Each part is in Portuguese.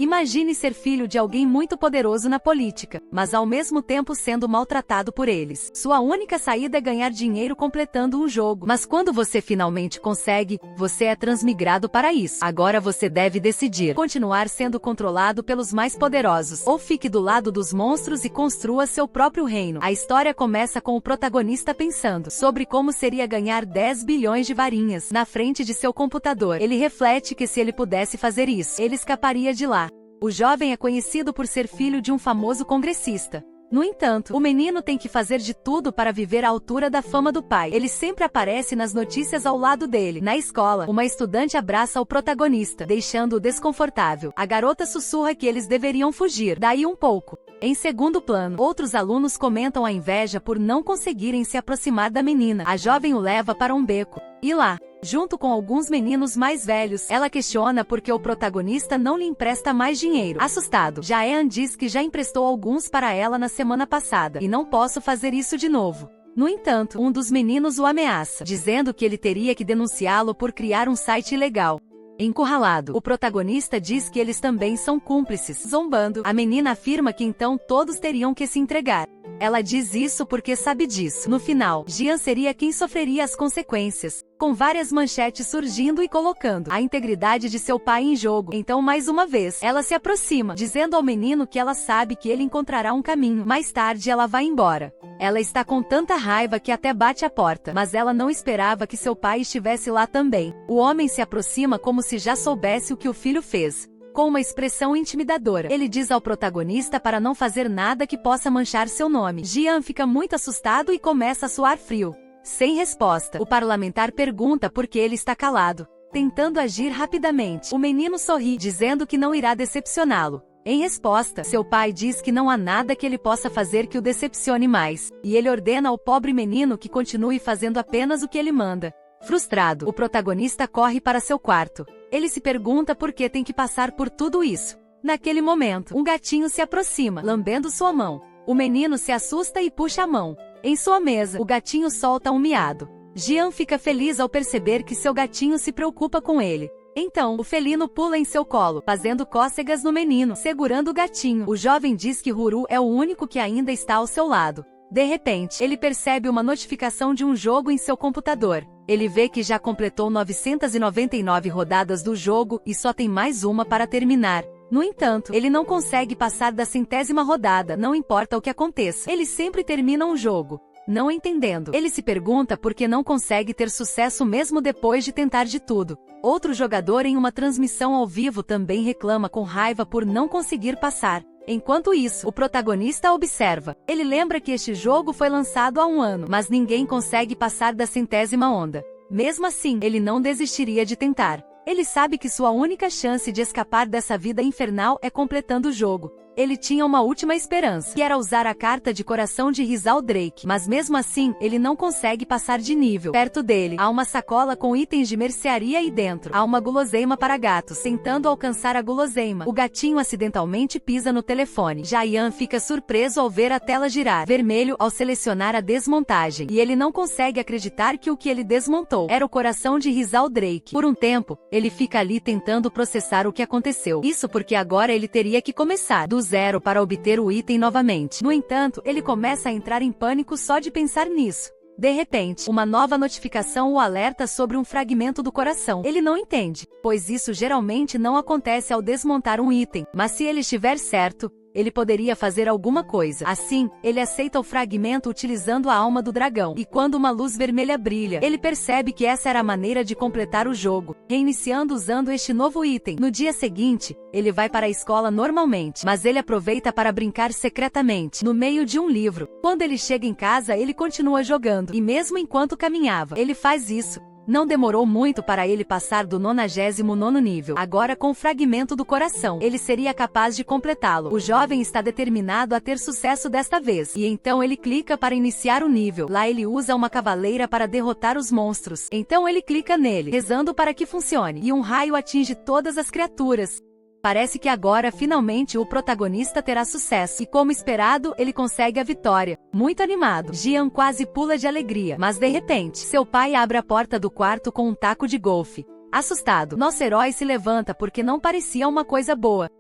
Imagine ser filho de alguém muito poderoso na política, mas ao mesmo tempo sendo maltratado por eles. Sua única saída é ganhar dinheiro completando um jogo. Mas quando você finalmente consegue, você é transmigrado para isso. Agora você deve decidir: continuar sendo controlado pelos mais poderosos, ou fique do lado dos monstros e construa seu próprio reino. A história começa com o protagonista pensando sobre como seria ganhar 10 bilhões de varinhas na frente de seu computador. Ele reflete que se ele pudesse fazer isso, ele escaparia de lá. O jovem é conhecido por ser filho de um famoso congressista. No entanto, o menino tem que fazer de tudo para viver à altura da fama do pai. Ele sempre aparece nas notícias ao lado dele. Na escola, uma estudante abraça o protagonista, deixando-o desconfortável. A garota sussurra que eles deveriam fugir daí um pouco. Em segundo plano, outros alunos comentam a inveja por não conseguirem se aproximar da menina. A jovem o leva para um beco. E lá, junto com alguns meninos mais velhos, ela questiona por que o protagonista não lhe empresta mais dinheiro. Assustado, Jaean diz que já emprestou alguns para ela na semana passada, e não posso fazer isso de novo. No entanto, um dos meninos o ameaça, dizendo que ele teria que denunciá-lo por criar um site ilegal. Encurralado, o protagonista diz que eles também são cúmplices. Zombando, a menina afirma que então todos teriam que se entregar. Ela diz isso porque sabe disso. No final, Jian seria quem sofreria as consequências, com várias manchetes surgindo e colocando a integridade de seu pai em jogo. Então, mais uma vez, ela se aproxima, dizendo ao menino que ela sabe que ele encontrará um caminho. Mais tarde, ela vai embora. Ela está com tanta raiva que até bate a porta, mas ela não esperava que seu pai estivesse lá também. O homem se aproxima como se já soubesse o que o filho fez. Com uma expressão intimidadora, ele diz ao protagonista para não fazer nada que possa manchar seu nome. Jian fica muito assustado e começa a suar frio. Sem resposta, o parlamentar pergunta por que ele está calado, tentando agir rapidamente. O menino sorri, dizendo que não irá decepcioná-lo. Em resposta, seu pai diz que não há nada que ele possa fazer que o decepcione mais, e ele ordena ao pobre menino que continue fazendo apenas o que ele manda. Frustrado, o protagonista corre para seu quarto. Ele se pergunta por que tem que passar por tudo isso. Naquele momento, um gatinho se aproxima, lambendo sua mão. O menino se assusta e puxa a mão. Em sua mesa, o gatinho solta um miado. Jian fica feliz ao perceber que seu gatinho se preocupa com ele. Então, o felino pula em seu colo, fazendo cócegas no menino, segurando o gatinho. O jovem diz que Huru é o único que ainda está ao seu lado. De repente, ele percebe uma notificação de um jogo em seu computador. Ele vê que já completou 999 rodadas do jogo e só tem mais uma para terminar. No entanto, ele não consegue passar da 100ª rodada, não importa o que aconteça. Ele sempre termina um jogo. Não entendendo, ele se pergunta por que não consegue ter sucesso mesmo depois de tentar de tudo. Outro jogador em uma transmissão ao vivo também reclama com raiva por não conseguir passar. Enquanto isso, o protagonista observa. Ele lembra que este jogo foi lançado há um ano, mas ninguém consegue passar da 100ª onda. Mesmo assim, ele não desistiria de tentar. Ele sabe que sua única chance de escapar dessa vida infernal é completando o jogo. Ele tinha uma última esperança, que era usar a carta de coração de Rizal Drake, mas mesmo assim, ele não consegue passar de nível. Perto dele, há uma sacola com itens de mercearia e dentro há uma guloseima para gatos. Tentando alcançar a guloseima, o gatinho acidentalmente pisa no telefone. Jaean fica surpreso ao ver a tela girar vermelho ao selecionar a desmontagem, e ele não consegue acreditar que o que ele desmontou era o coração de Rizal Drake. Por um tempo, ele fica ali tentando processar o que aconteceu. Isso porque agora ele teria que começar do zero para obter o item novamente. No entanto, ele começa a entrar em pânico só de pensar nisso. De repente, uma nova notificação o alerta sobre um fragmento do coração. Ele não entende, pois isso geralmente não acontece ao desmontar um item, mas se ele estiver certo, ele poderia fazer alguma coisa. Assim, ele aceita o fragmento utilizando a alma do dragão. E quando uma luz vermelha brilha, ele percebe que essa era a maneira de completar o jogo, reiniciando usando este novo item. No dia seguinte, ele vai para a escola normalmente, mas ele aproveita para brincar secretamente, no meio de um livro. Quando ele chega em casa, ele continua jogando, e mesmo enquanto caminhava, ele faz isso. Não demorou muito para ele passar do 99º nível. Agora com o fragmento do coração, ele seria capaz de completá-lo. O jovem está determinado a ter sucesso desta vez. E então ele clica para iniciar o nível. Lá ele usa uma cavaleira para derrotar os monstros. Então ele clica nele, rezando para que funcione. E um raio atinge todas as criaturas. Parece que agora finalmente o protagonista terá sucesso, e como esperado, ele consegue a vitória. Muito animado, Jian quase pula de alegria, mas de repente, seu pai abre a porta do quarto com um taco de golfe. Assustado, nosso herói se levanta porque não parecia uma coisa boa.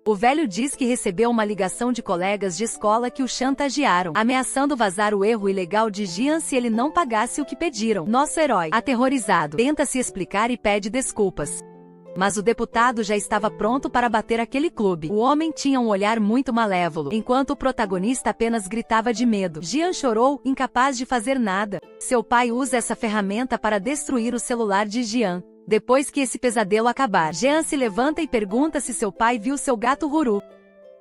O velho diz que recebeu uma ligação de colegas de escola que o chantagearam, ameaçando vazar o erro ilegal de Jian se ele não pagasse o que pediram. Nosso herói, aterrorizado, tenta se explicar e pede desculpas. Mas o deputado já estava pronto para bater aquele clube. O homem tinha um olhar muito malévolo, enquanto o protagonista apenas gritava de medo. Jian chorou, incapaz de fazer nada. Seu pai usa essa ferramenta para destruir o celular de Jian. Depois que esse pesadelo acabar, Jean se levanta e pergunta se seu pai viu seu gato Ruru.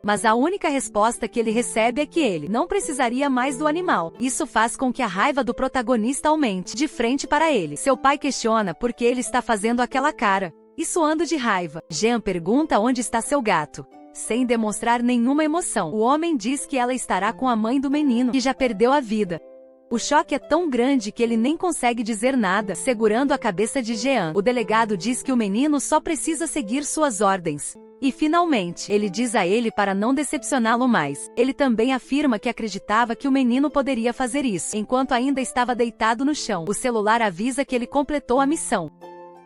Mas a única resposta que ele recebe é que ele não precisaria mais do animal. Isso faz com que a raiva do protagonista aumente. De frente para ele, seu pai questiona por que ele está fazendo aquela cara. E suando de raiva, Jean pergunta onde está seu gato. Sem demonstrar nenhuma emoção, o homem diz que ela estará com a mãe do menino, que já perdeu a vida. O choque é tão grande que ele nem consegue dizer nada, segurando a cabeça de Jean. O delegado diz que o menino só precisa seguir suas ordens. E finalmente, ele diz a ele para não decepcioná-lo mais. Ele também afirma que acreditava que o menino poderia fazer isso. Enquanto ainda estava deitado no chão, o celular avisa que ele completou a missão.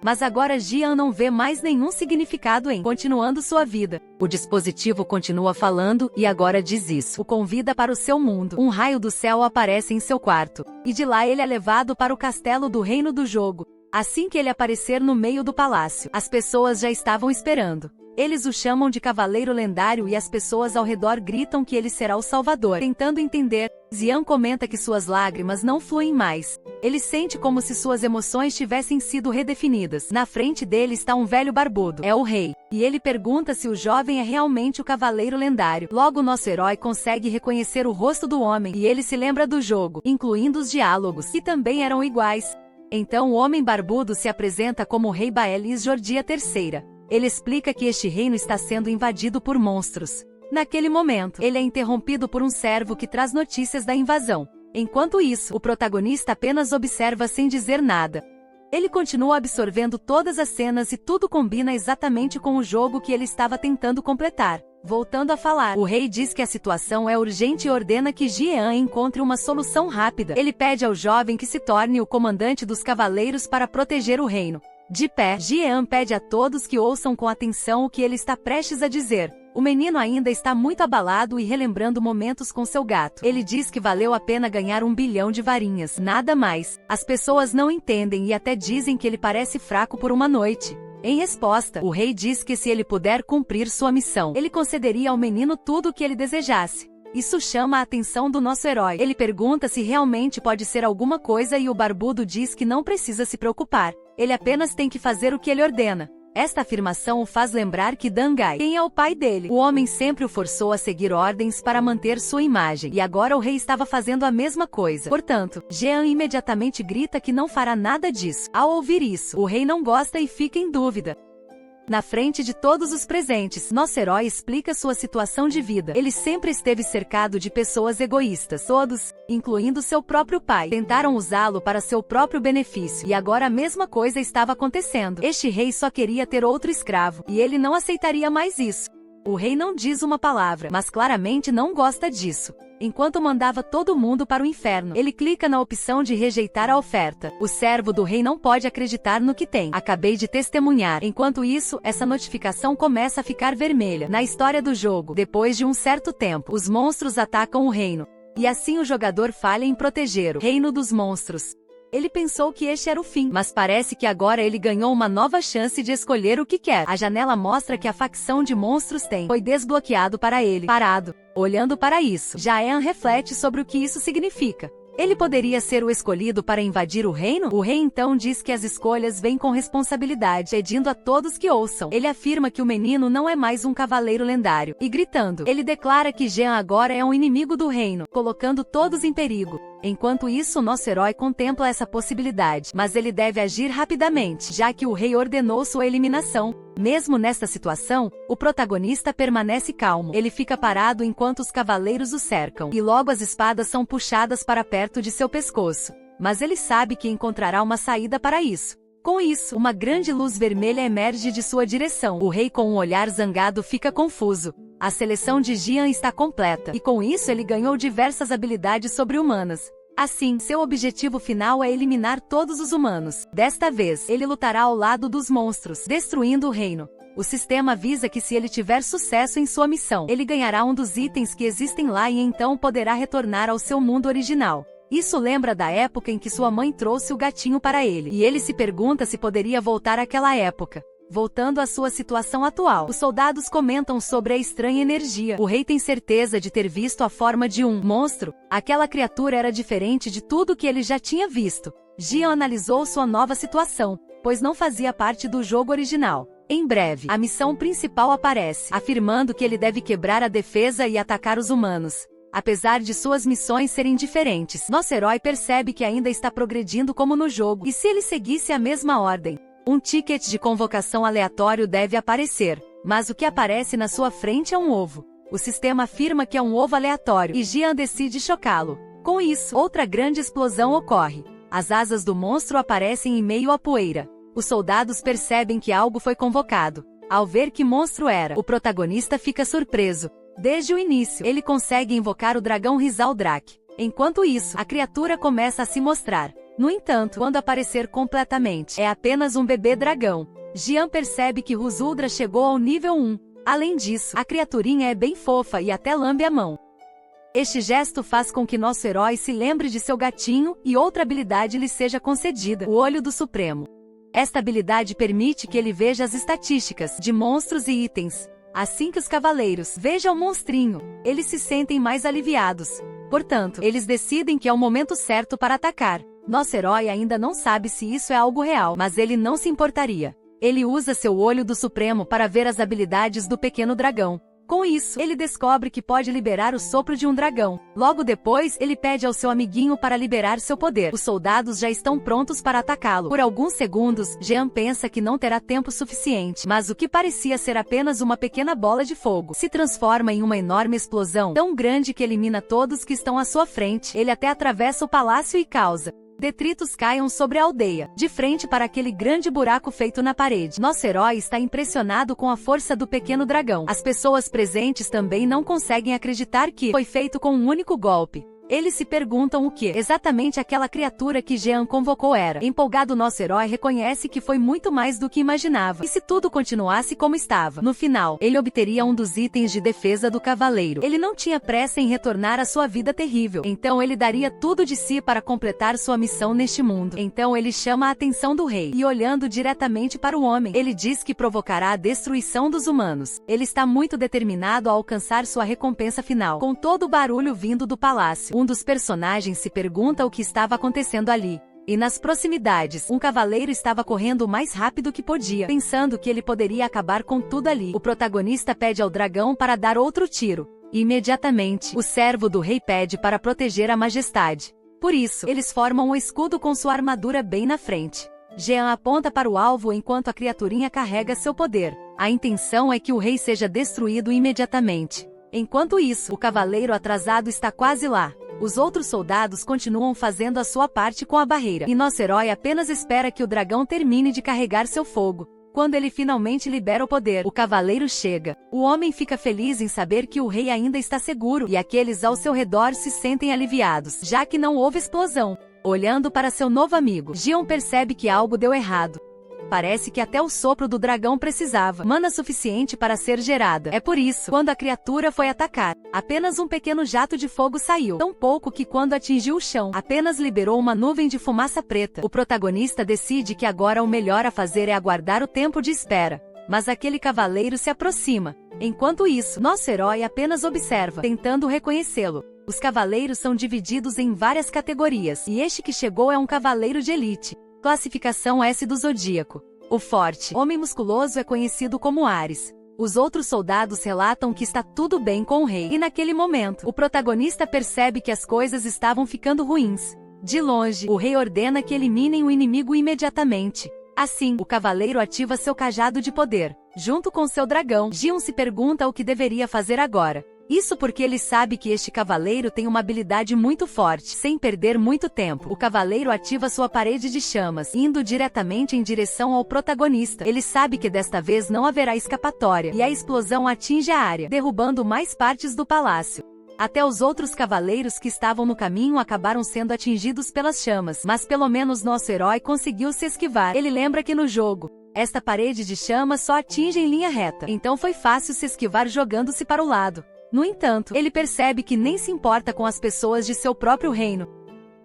Mas agora Jian não vê mais nenhum significado em continuando sua vida. O dispositivo continua falando e agora diz isso. O convida para o seu mundo. Um raio do céu aparece em seu quarto. E de lá ele é levado para o castelo do reino do jogo. Assim que ele aparecer no meio do palácio, as pessoas já estavam esperando. Eles o chamam de Cavaleiro Lendário e as pessoas ao redor gritam que ele será o Salvador. Tentando entender, Jian comenta que suas lágrimas não fluem mais. Ele sente como se suas emoções tivessem sido redefinidas. Na frente dele está um velho barbudo. É o rei. E ele pergunta se o jovem é realmente o Cavaleiro Lendário. Logo nosso herói consegue reconhecer o rosto do homem e ele se lembra do jogo, incluindo os diálogos, que também eram iguais. Então o homem barbudo se apresenta como o rei Baelis Jordia III. Ele explica que este reino está sendo invadido por monstros. Naquele momento, ele é interrompido por um servo que traz notícias da invasão. Enquanto isso, o protagonista apenas observa sem dizer nada. Ele continua absorvendo todas as cenas e tudo combina exatamente com o jogo que ele estava tentando completar. Voltando a falar, o rei diz que a situação é urgente e ordena que Jian encontre uma solução rápida. Ele pede ao jovem que se torne o comandante dos cavaleiros para proteger o reino. De pé, Jian pede a todos que ouçam com atenção o que ele está prestes a dizer. O menino ainda está muito abalado e relembrando momentos com seu gato. Ele diz que valeu a pena ganhar 1 bilhão de varinhas, nada mais. As pessoas não entendem e até dizem que ele parece fraco por uma noite. Em resposta, o rei diz que se ele puder cumprir sua missão, ele concederia ao menino tudo o que ele desejasse. Isso chama a atenção do nosso herói. Ele pergunta se realmente pode ser alguma coisa e o barbudo diz que não precisa se preocupar. Ele apenas tem que fazer o que ele ordena. Esta afirmação o faz lembrar que Dangai, quem é o pai dele, o homem sempre o forçou a seguir ordens para manter sua imagem, e agora o rei estava fazendo a mesma coisa. Portanto, Jean imediatamente grita que não fará nada disso. Ao ouvir isso, o rei não gosta e fica em dúvida. Na frente de todos os presentes, nosso herói explica sua situação de vida. Ele sempre esteve cercado de pessoas egoístas. Todos, incluindo seu próprio pai, tentaram usá-lo para seu próprio benefício. E agora a mesma coisa estava acontecendo. Este rei só queria ter outro escravo, e ele não aceitaria mais isso. O rei não diz uma palavra, mas claramente não gosta disso. Enquanto mandava todo mundo para o inferno, ele clica na opção de rejeitar a oferta. O servo do rei não pode acreditar no que tem. Acabei de testemunhar. Enquanto isso, essa notificação começa a ficar vermelha. Na história do jogo, depois de um certo tempo, os monstros atacam o reino. E assim o jogador falha em proteger o reino dos monstros. Ele pensou que este era o fim, mas parece que agora ele ganhou uma nova chance de escolher o que quer. A janela mostra que a facção de monstros foi desbloqueado para ele. Parado, olhando para isso, Jaean reflete sobre o que isso significa. Ele poderia ser o escolhido para invadir o reino? O rei então diz que as escolhas vêm com responsabilidade, pedindo a todos que ouçam. Ele afirma que o menino não é mais um cavaleiro lendário, e gritando, ele declara que Jean agora é um inimigo do reino, colocando todos em perigo. Enquanto isso, nosso herói contempla essa possibilidade, mas ele deve agir rapidamente, já que o rei ordenou sua eliminação. Mesmo nesta situação, o protagonista permanece calmo. Ele fica parado enquanto os cavaleiros o cercam, e logo as espadas são puxadas para perto de seu pescoço. Mas ele sabe que encontrará uma saída para isso. Com isso, uma grande luz vermelha emerge de sua direção. O rei, com um olhar zangado, fica confuso. A seleção de Jian está completa, e com isso ele ganhou diversas habilidades sobre-humanas. Assim, seu objetivo final é eliminar todos os humanos. Desta vez, ele lutará ao lado dos monstros, destruindo o reino. O sistema avisa que se ele tiver sucesso em sua missão, ele ganhará um dos itens que existem lá e então poderá retornar ao seu mundo original. Isso lembra da época em que sua mãe trouxe o gatinho para ele, e ele se pergunta se poderia voltar àquela época. Voltando à sua situação atual, os soldados comentam sobre a estranha energia. O rei tem certeza de ter visto a forma de um monstro. Aquela criatura era diferente de tudo que ele já tinha visto. Jian analisou sua nova situação, pois não fazia parte do jogo original. Em breve, a missão principal aparece, afirmando que ele deve quebrar a defesa e atacar os humanos. Apesar de suas missões serem diferentes, nosso herói percebe que ainda está progredindo como no jogo, e se ele seguisse a mesma ordem, um ticket de convocação aleatório deve aparecer, mas o que aparece na sua frente é um ovo. O sistema afirma que é um ovo aleatório, e Jian decide chocá-lo. Com isso, outra grande explosão ocorre. As asas do monstro aparecem em meio à poeira. Os soldados percebem que algo foi convocado. Ao ver que monstro era, o protagonista fica surpreso. Desde o início, ele consegue invocar o dragão Rizal-Drak. Enquanto isso, a criatura começa a se mostrar. No entanto, quando aparecer completamente, é apenas um bebê dragão. Jian percebe que Ruzuldra chegou ao nível 1. Além disso, a criaturinha é bem fofa e até lambe a mão. Este gesto faz com que nosso herói se lembre de seu gatinho e outra habilidade lhe seja concedida, o Olho do Supremo. Esta habilidade permite que ele veja as estatísticas de monstros e itens. Assim que os cavaleiros vejam o monstrinho, eles se sentem mais aliviados. Portanto, eles decidem que é o momento certo para atacar. Nosso herói ainda não sabe se isso é algo real, mas ele não se importaria. Ele usa seu Olho do Supremo para ver as habilidades do pequeno dragão. Com isso, ele descobre que pode liberar o sopro de um dragão. Logo depois, ele pede ao seu amiguinho para liberar seu poder. Os soldados já estão prontos para atacá-lo. Por alguns segundos, Jean pensa que não terá tempo suficiente, mas o que parecia ser apenas uma pequena bola de fogo se transforma em uma enorme explosão, tão grande que elimina todos que estão à sua frente. Ele até atravessa o palácio e causa detritos caiam sobre a aldeia, de frente para aquele grande buraco feito na parede. Nosso herói está impressionado com a força do pequeno dragão. As pessoas presentes também não conseguem acreditar que foi feito com um único golpe. Eles se perguntam o que exatamente aquela criatura que Jean convocou era. Empolgado, nosso herói reconhece que foi muito mais do que imaginava. E se tudo continuasse como estava, no final, ele obteria um dos itens de defesa do cavaleiro. Ele não tinha pressa em retornar à sua vida terrível. Então ele daria tudo de si para completar sua missão neste mundo. Então ele chama a atenção do rei. E olhando diretamente para o homem, ele diz que provocará a destruição dos humanos. Ele está muito determinado a alcançar sua recompensa final. Com todo o barulho vindo do palácio, um dos personagens se pergunta o que estava acontecendo ali. E nas proximidades, um cavaleiro estava correndo o mais rápido que podia, pensando que ele poderia acabar com tudo ali. O protagonista pede ao dragão para dar outro tiro. E imediatamente, o servo do rei pede para proteger a majestade. Por isso, eles formam um escudo com sua armadura bem na frente. Jean aponta para o alvo enquanto a criaturinha carrega seu poder. A intenção é que o rei seja destruído imediatamente. Enquanto isso, o cavaleiro atrasado está quase lá. Os outros soldados continuam fazendo a sua parte com a barreira, e nosso herói apenas espera que o dragão termine de carregar seu fogo. Quando ele finalmente libera o poder, o cavaleiro chega. O homem fica feliz em saber que o rei ainda está seguro, e aqueles ao seu redor se sentem aliviados, já que não houve explosão. Olhando para seu novo amigo, Jian percebe que algo deu errado. Parece que até o sopro do dragão precisava mana suficiente para ser gerada. É por isso, quando a criatura foi atacar, apenas um pequeno jato de fogo saiu, tão pouco que quando atingiu o chão, apenas liberou uma nuvem de fumaça preta. O protagonista decide que agora o melhor a fazer é aguardar o tempo de espera. Mas aquele cavaleiro se aproxima. Enquanto isso, nosso herói apenas observa, tentando reconhecê-lo. Os cavaleiros são divididos em várias categorias, e este que chegou é um cavaleiro de elite. Classificação S do Zodíaco. O forte, homem musculoso, é conhecido como Ares. Os outros soldados relatam que está tudo bem com o rei. E naquele momento, o protagonista percebe que as coisas estavam ficando ruins. De longe, o rei ordena que eliminem o inimigo imediatamente. Assim, o cavaleiro ativa seu cajado de poder. Junto com seu dragão, Jian se pergunta o que deveria fazer agora. Isso porque ele sabe que este cavaleiro tem uma habilidade muito forte. Sem perder muito tempo, o cavaleiro ativa sua parede de chamas, indo diretamente em direção ao protagonista. Ele sabe que desta vez não haverá escapatória, e a explosão atinge a área, derrubando mais partes do palácio. Até os outros cavaleiros que estavam no caminho acabaram sendo atingidos pelas chamas, mas pelo menos nosso herói conseguiu se esquivar. Ele lembra que no jogo, Esta parede de chama só atinge em linha reta, então foi fácil se esquivar jogando-se para o lado. No entanto, ele percebe que nem se importa com as pessoas de seu próprio reino.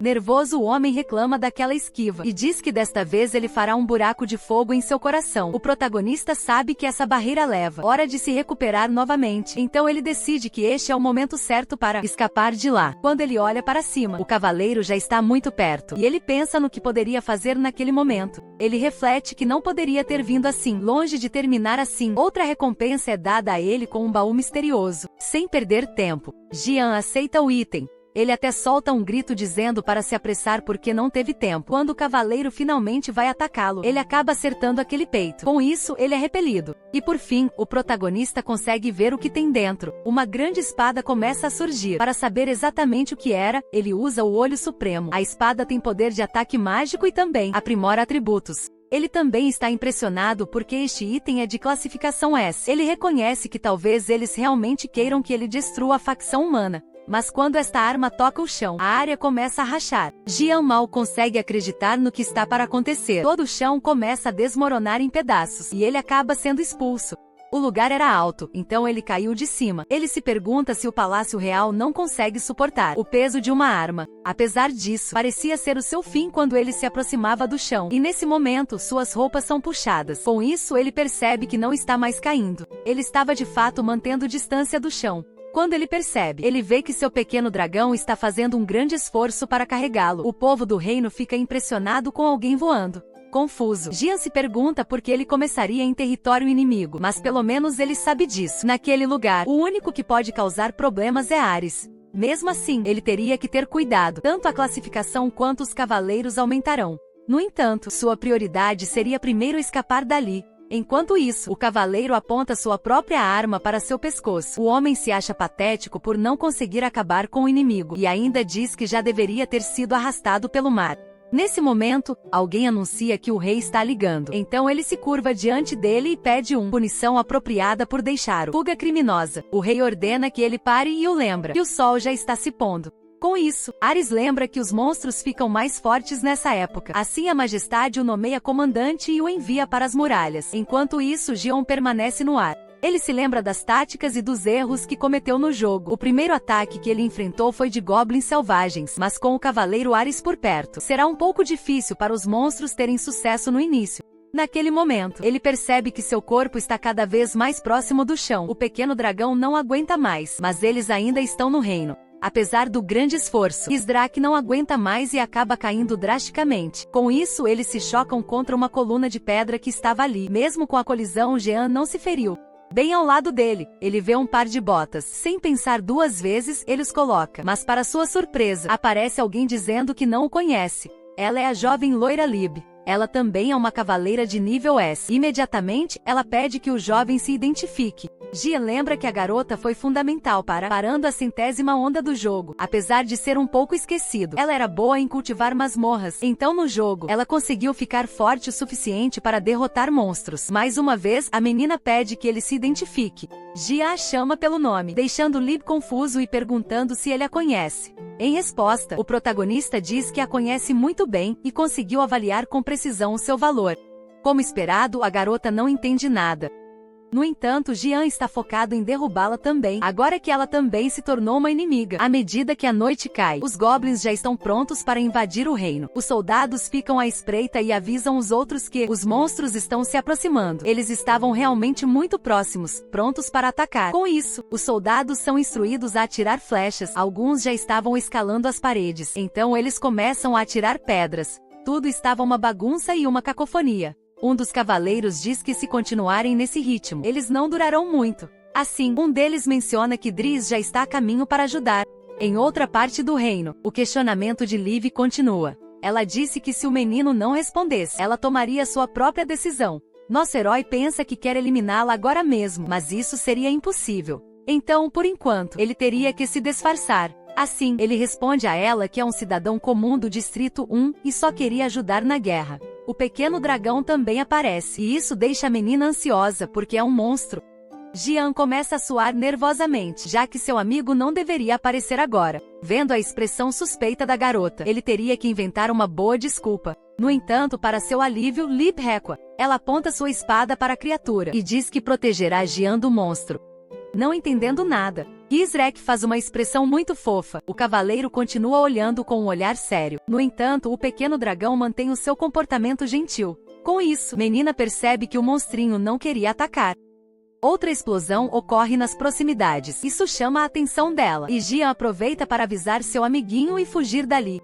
Nervoso, o homem reclama daquela esquiva e diz que desta vez ele fará um buraco de fogo em seu coração. O protagonista sabe que essa barreira leva hora de se recuperar novamente, então ele decide que este é o momento certo para escapar de lá. Quando ele olha para cima, o cavaleiro já está muito perto, e ele pensa no que poderia fazer naquele momento. Ele reflete que não poderia ter vindo assim, longe de terminar assim. Outra recompensa é dada a ele com um baú misterioso. Sem perder tempo, Jian aceita o item. Ele até solta um grito dizendo para se apressar porque não teve tempo. Quando o cavaleiro finalmente vai atacá-lo, ele acaba acertando aquele peito. Com isso, ele é repelido. E por fim, o protagonista consegue ver o que tem dentro. Uma grande espada começa a surgir. Para saber exatamente o que era, ele usa o Olho Supremo. A espada tem poder de ataque mágico e também aprimora atributos. Ele também está impressionado porque este item é de classificação S. Ele reconhece que talvez eles realmente queiram que ele destrua a facção humana. Mas quando esta arma toca o chão, a área começa a rachar. Jian mal consegue acreditar no que está para acontecer. Todo o chão começa a desmoronar em pedaços, e ele acaba sendo expulso. O lugar era alto, então ele caiu de cima. Ele se pergunta se o Palácio Real não consegue suportar o peso de uma arma. Apesar disso, parecia ser o seu fim quando ele se aproximava do chão. E nesse momento, suas roupas são puxadas. Com isso, ele percebe que não está mais caindo. Ele estava de fato mantendo distância do chão. Quando ele percebe, ele vê que seu pequeno dragão está fazendo um grande esforço para carregá-lo. O povo do reino fica impressionado com alguém voando. Confuso, Jian se pergunta por que ele começaria em território inimigo, mas pelo menos ele sabe disso. Naquele lugar, o único que pode causar problemas é Ares. Mesmo assim, ele teria que ter cuidado. Tanto a classificação quanto os cavaleiros aumentarão. No entanto, sua prioridade seria primeiro escapar dali. Enquanto isso, o cavaleiro aponta sua própria arma para seu pescoço. O homem se acha patético por não conseguir acabar com o inimigo, e ainda diz que já deveria ter sido arrastado pelo mar. Nesse momento, alguém anuncia que o rei está ligando. Então ele se curva diante dele e pede uma punição apropriada por deixar o fuga criminosa. O rei ordena que ele pare e o lembra que o sol já está se pondo. Com isso, Ares lembra que os monstros ficam mais fortes nessa época. Assim a majestade o nomeia comandante e o envia para as muralhas. Enquanto isso, Jian permanece no ar. Ele se lembra das táticas e dos erros que cometeu no jogo. O primeiro ataque que ele enfrentou foi de goblins selvagens, mas com o cavaleiro Ares por perto, será um pouco difícil para os monstros terem sucesso no início. Naquele momento, ele percebe que seu corpo está cada vez mais próximo do chão. O pequeno dragão não aguenta mais, mas eles ainda estão no reino. Apesar do grande esforço, Isdrak não aguenta mais e acaba caindo drasticamente. Com isso, eles se chocam contra uma coluna de pedra que estava ali. Mesmo com a colisão, Jean não se feriu. Bem ao lado dele, ele vê um par de botas. Sem pensar duas vezes, ele os coloca. Mas para sua surpresa, aparece alguém dizendo que não o conhece. Ela é a jovem loira Lib. Ela também é uma cavaleira de nível S. Imediatamente, ela pede que o jovem se identifique. Gia lembra que a garota foi fundamental para parando a 100ª onda do jogo. Apesar de ser um pouco esquecido, ela era boa em cultivar masmorras. Então no jogo, ela conseguiu ficar forte o suficiente para derrotar monstros. Mais uma vez, a menina pede que ele se identifique. Gia a chama pelo nome, deixando Lib confuso e perguntando se ele a conhece. Em resposta, o protagonista diz que a conhece muito bem e conseguiu avaliar com precisão o seu valor. Como esperado, a garota não entende nada. No entanto, Jian está focado em derrubá-la também, agora que ela também se tornou uma inimiga. À medida que a noite cai, os goblins já estão prontos para invadir o reino. Os soldados ficam à espreita e avisam os outros que os monstros estão se aproximando. Eles estavam realmente muito próximos, prontos para atacar. Com isso, os soldados são instruídos a atirar flechas. Alguns já estavam escalando as paredes, então eles começam a atirar pedras. Tudo estava uma bagunça e uma cacofonia. Um dos cavaleiros diz que se continuarem nesse ritmo, eles não durarão muito. Assim, um deles menciona que Driz já está a caminho para ajudar. Em outra parte do reino, o questionamento de Liv continua. Ela disse que se o menino não respondesse, ela tomaria sua própria decisão. Nosso herói pensa que quer eliminá-la agora mesmo, mas isso seria impossível. Então, por enquanto, ele teria que se disfarçar. Assim, ele responde a ela que é um cidadão comum do Distrito 1 e só queria ajudar na guerra. O pequeno dragão também aparece, e isso deixa a menina ansiosa porque é um monstro. Jian começa a suar nervosamente, já que seu amigo não deveria aparecer agora. Vendo a expressão suspeita da garota, ele teria que inventar uma boa desculpa. No entanto, para seu alívio, Lip recua. Ela aponta sua espada para a criatura e diz que protegerá Jian do monstro. Não entendendo nada, Kisrek faz uma expressão muito fofa. O cavaleiro continua olhando com um olhar sério. No entanto, o pequeno dragão mantém o seu comportamento gentil. Com isso, Menina percebe que o monstrinho não queria atacar. Outra explosão ocorre nas proximidades. Isso chama a atenção dela, e Jian aproveita para avisar seu amiguinho e fugir dali.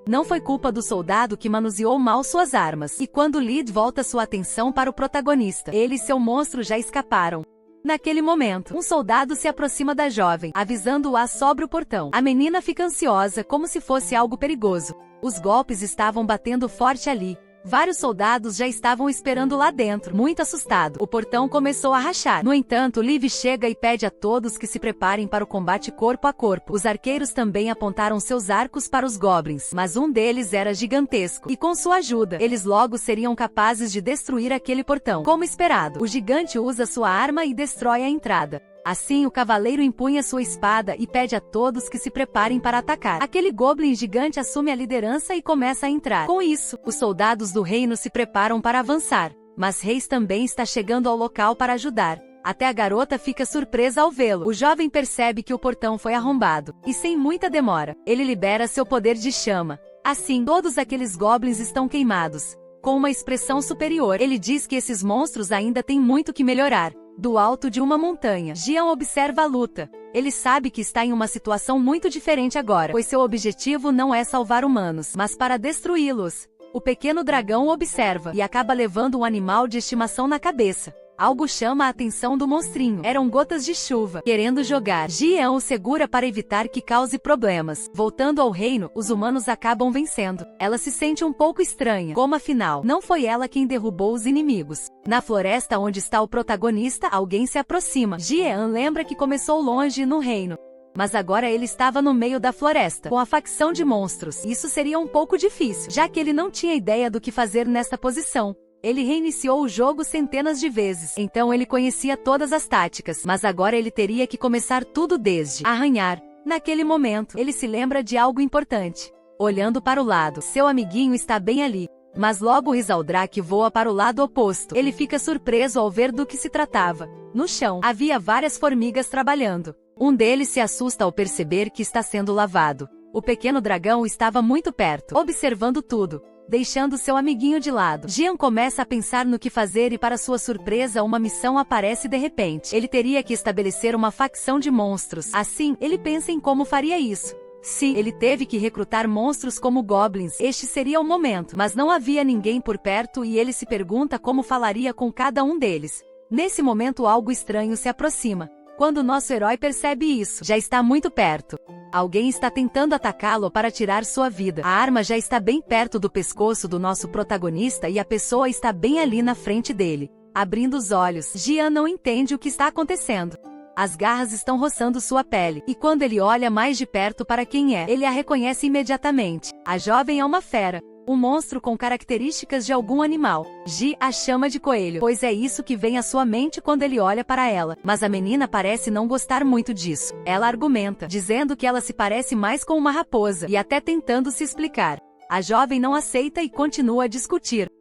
Não foi culpa do soldado que manuseou mal suas armas. E quando Lid volta sua atenção para o protagonista, ele e seu monstro já escaparam. Naquele momento, um soldado se aproxima da jovem, avisando-a sobre o portão. A menina fica ansiosa, como se fosse algo perigoso. Os golpes estavam batendo forte ali. Vários soldados já estavam esperando lá dentro, muito assustado. O portão começou a rachar. No entanto, Liv chega e pede a todos que se preparem para o combate corpo a corpo. Os arqueiros também apontaram seus arcos para os goblins, mas um deles era gigantesco, e com sua ajuda, eles logo seriam capazes de destruir aquele portão. Como esperado, o gigante usa sua arma e destrói a entrada. Assim, o cavaleiro empunha sua espada e pede a todos que se preparem para atacar. Aquele goblin gigante assume a liderança e começa a entrar. Com isso, os soldados do reino se preparam para avançar, mas Reis também está chegando ao local para ajudar. Até a garota fica surpresa ao vê-lo. O jovem percebe que o portão foi arrombado, e sem muita demora, ele libera seu poder de chama. Assim, todos aqueles goblins estão queimados. Com uma expressão superior, ele diz que esses monstros ainda têm muito que melhorar. Do alto de uma montanha, Jian observa a luta. Ele sabe que está em uma situação muito diferente agora, pois seu objetivo não é salvar humanos, mas para destruí-los. O pequeno dragão observa e acaba levando um animal de estimação na cabeça. Algo chama a atenção do monstrinho. Eram gotas de chuva, querendo jogar. Jian o segura para evitar que cause problemas. Voltando ao reino, os humanos acabam vencendo. Ela se sente um pouco estranha, como afinal, não foi ela quem derrubou os inimigos. Na floresta onde está o protagonista, alguém se aproxima. Jian lembra que começou longe no reino, mas agora ele estava no meio da floresta, com a facção de monstros. Isso seria um pouco difícil, já que ele não tinha ideia do que fazer nesta posição. Ele reiniciou o jogo centenas de vezes, então ele conhecia todas as táticas, mas agora ele teria que começar tudo desde arranhar. Naquele momento, ele se lembra de algo importante. Olhando para o lado, seu amiguinho está bem ali, mas logo Isaldrak voa para o lado oposto. Ele fica surpreso ao ver do que se tratava. No chão, havia várias formigas trabalhando. Um deles se assusta ao perceber que está sendo lavado. O pequeno dragão estava muito perto, observando tudo, deixando seu amiguinho de lado. Jian começa a pensar no que fazer e, para sua surpresa, uma missão aparece de repente. Ele teria que estabelecer uma facção de monstros. Assim, ele pensa em como faria isso. Se ele teve que recrutar monstros como goblins, este seria o momento, mas não havia ninguém por perto e ele se pergunta como falaria com cada um deles. Nesse momento, algo estranho se aproxima. Quando nosso herói percebe isso, já está muito perto. Alguém está tentando atacá-lo para tirar sua vida. A arma já está bem perto do pescoço do nosso protagonista e a pessoa está bem ali na frente dele. Abrindo os olhos, Jian não entende o que está acontecendo. As garras estão roçando sua pele, e quando ele olha mais de perto para quem é, ele a reconhece imediatamente. A jovem é uma fera, um monstro com características de algum animal. Ji a chama de coelho, pois é isso que vem à sua mente quando ele olha para ela. Mas a menina parece não gostar muito disso. Ela argumenta, dizendo que ela se parece mais com uma raposa, e até tentando se explicar. A jovem não aceita e continua a discutir.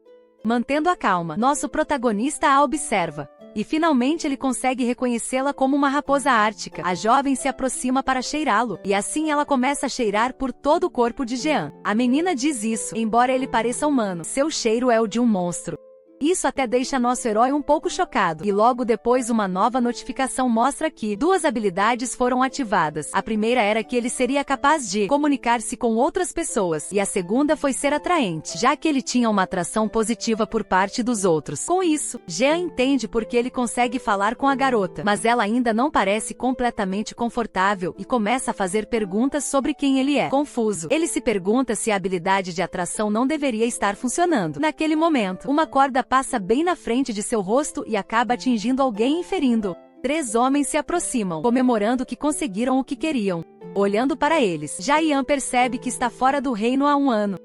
Mantendo a calma, nosso protagonista a observa. E finalmente ele consegue reconhecê-la como uma raposa ártica. A jovem se aproxima para cheirá-lo, e assim ela começa a cheirar por todo o corpo de Jian. A menina diz isso, embora ele pareça humano, seu cheiro é o de um monstro. Isso até deixa nosso herói um pouco chocado, e logo depois uma nova notificação mostra que duas habilidades foram ativadas. A primeira era que ele seria capaz de comunicar-se com outras pessoas, e a segunda foi ser atraente, já que ele tinha uma atração positiva por parte dos outros. Com isso, Jean entende porque ele consegue falar com a garota, mas ela ainda não parece completamente confortável e começa a fazer perguntas sobre quem ele é. Confuso, ele se pergunta se a habilidade de atração não deveria estar funcionando. Naquele momento, uma corda passa bem na frente de seu rosto e acaba atingindo alguém e ferindo. 3 homens se aproximam, comemorando que conseguiram o que queriam. Olhando para eles, Jian percebe que está fora do reino há um ano.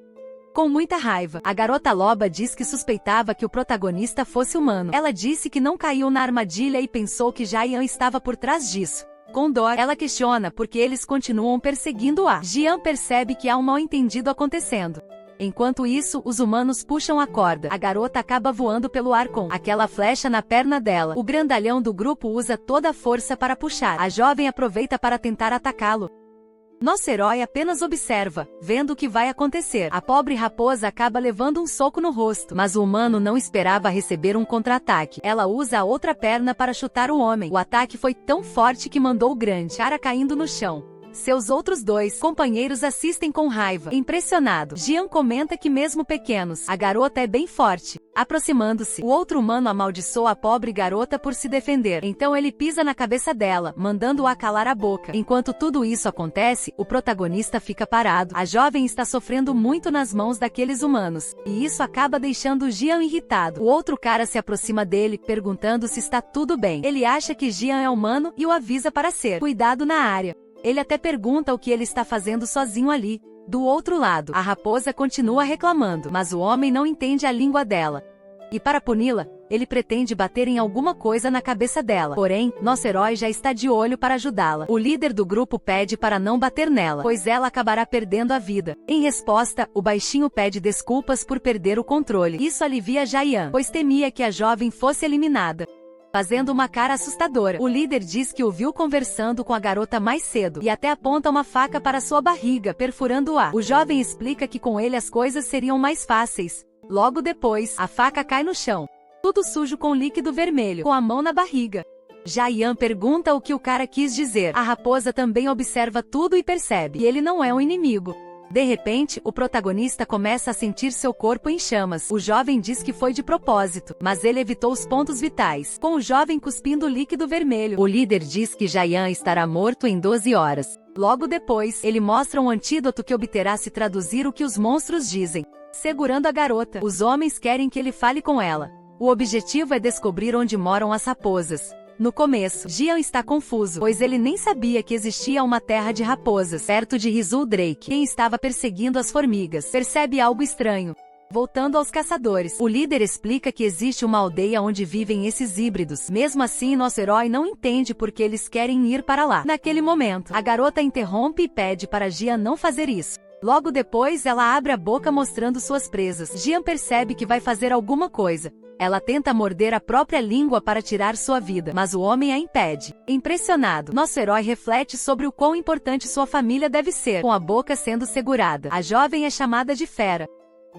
Com muita raiva, a garota loba diz que suspeitava que o protagonista fosse humano. Ela disse que não caiu na armadilha e pensou que Jian estava por trás disso. Com dor, ela questiona por que eles continuam perseguindo-a. Jian percebe que há um mal-entendido acontecendo. Enquanto isso, os humanos puxam a corda. A garota acaba voando pelo ar com aquela flecha na perna dela. O grandalhão do grupo usa toda a força para puxar. A jovem aproveita para tentar atacá-lo. Nosso herói apenas observa, vendo o que vai acontecer. A pobre raposa acaba levando um soco no rosto, mas o humano não esperava receber um contra-ataque. Ela usa a outra perna para chutar o homem. O ataque foi tão forte que mandou o grande cara caindo no chão. Seus outros dois companheiros assistem com raiva. Impressionado, Jian comenta que mesmo pequenos, a garota é bem forte. Aproximando-se, o outro humano amaldiçoa a pobre garota por se defender. Então ele pisa na cabeça dela, mandando-a calar a boca. Enquanto tudo isso acontece, o protagonista fica parado. A jovem está sofrendo muito nas mãos daqueles humanos, e isso acaba deixando Jian irritado. O outro cara se aproxima dele, perguntando se está tudo bem. Ele acha que Jian é humano e o avisa para ser cuidado na área. Ele até pergunta o que ele está fazendo sozinho ali. Do outro lado, a raposa continua reclamando, mas o homem não entende a língua dela. E para puni-la, ele pretende bater em alguma coisa na cabeça dela. Porém, nosso herói já está de olho para ajudá-la. O líder do grupo pede para não bater nela, pois ela acabará perdendo a vida. Em resposta, o baixinho pede desculpas por perder o controle. Isso alivia Jian, pois temia que a jovem fosse eliminada. Fazendo uma cara assustadora, o líder diz que o viu conversando com a garota mais cedo, e até aponta uma faca para sua barriga, perfurando-a. O jovem explica que com ele as coisas seriam mais fáceis. Logo depois, a faca cai no chão, tudo sujo com líquido vermelho, com a mão na barriga. Jian pergunta o que o cara quis dizer. A raposa também observa tudo e percebe que ele não é um inimigo. De repente, o protagonista começa a sentir seu corpo em chamas. O jovem diz que foi de propósito, mas ele evitou os pontos vitais, com o jovem cuspindo líquido vermelho. O líder diz que Jian estará morto em 12 horas. Logo depois, ele mostra um antídoto que obterá se traduzir o que os monstros dizem. Segurando a garota, os homens querem que ele fale com ela. O objetivo é descobrir onde moram as raposas. No começo, Jian está confuso, pois ele nem sabia que existia uma terra de raposas, perto de Rizul Drake. Quem estava perseguindo as formigas percebe algo estranho. Voltando aos caçadores, o líder explica que existe uma aldeia onde vivem esses híbridos. Mesmo assim, nosso herói não entende por que eles querem ir para lá. Naquele momento, a garota interrompe e pede para Jian não fazer isso. Logo depois, ela abre a boca mostrando suas presas. Jian percebe que vai fazer alguma coisa. Ela tenta morder a própria língua para tirar sua vida, mas o homem a impede. Impressionado, nosso herói reflete sobre o quão importante sua família deve ser, com a boca sendo segurada. A jovem é chamada de fera.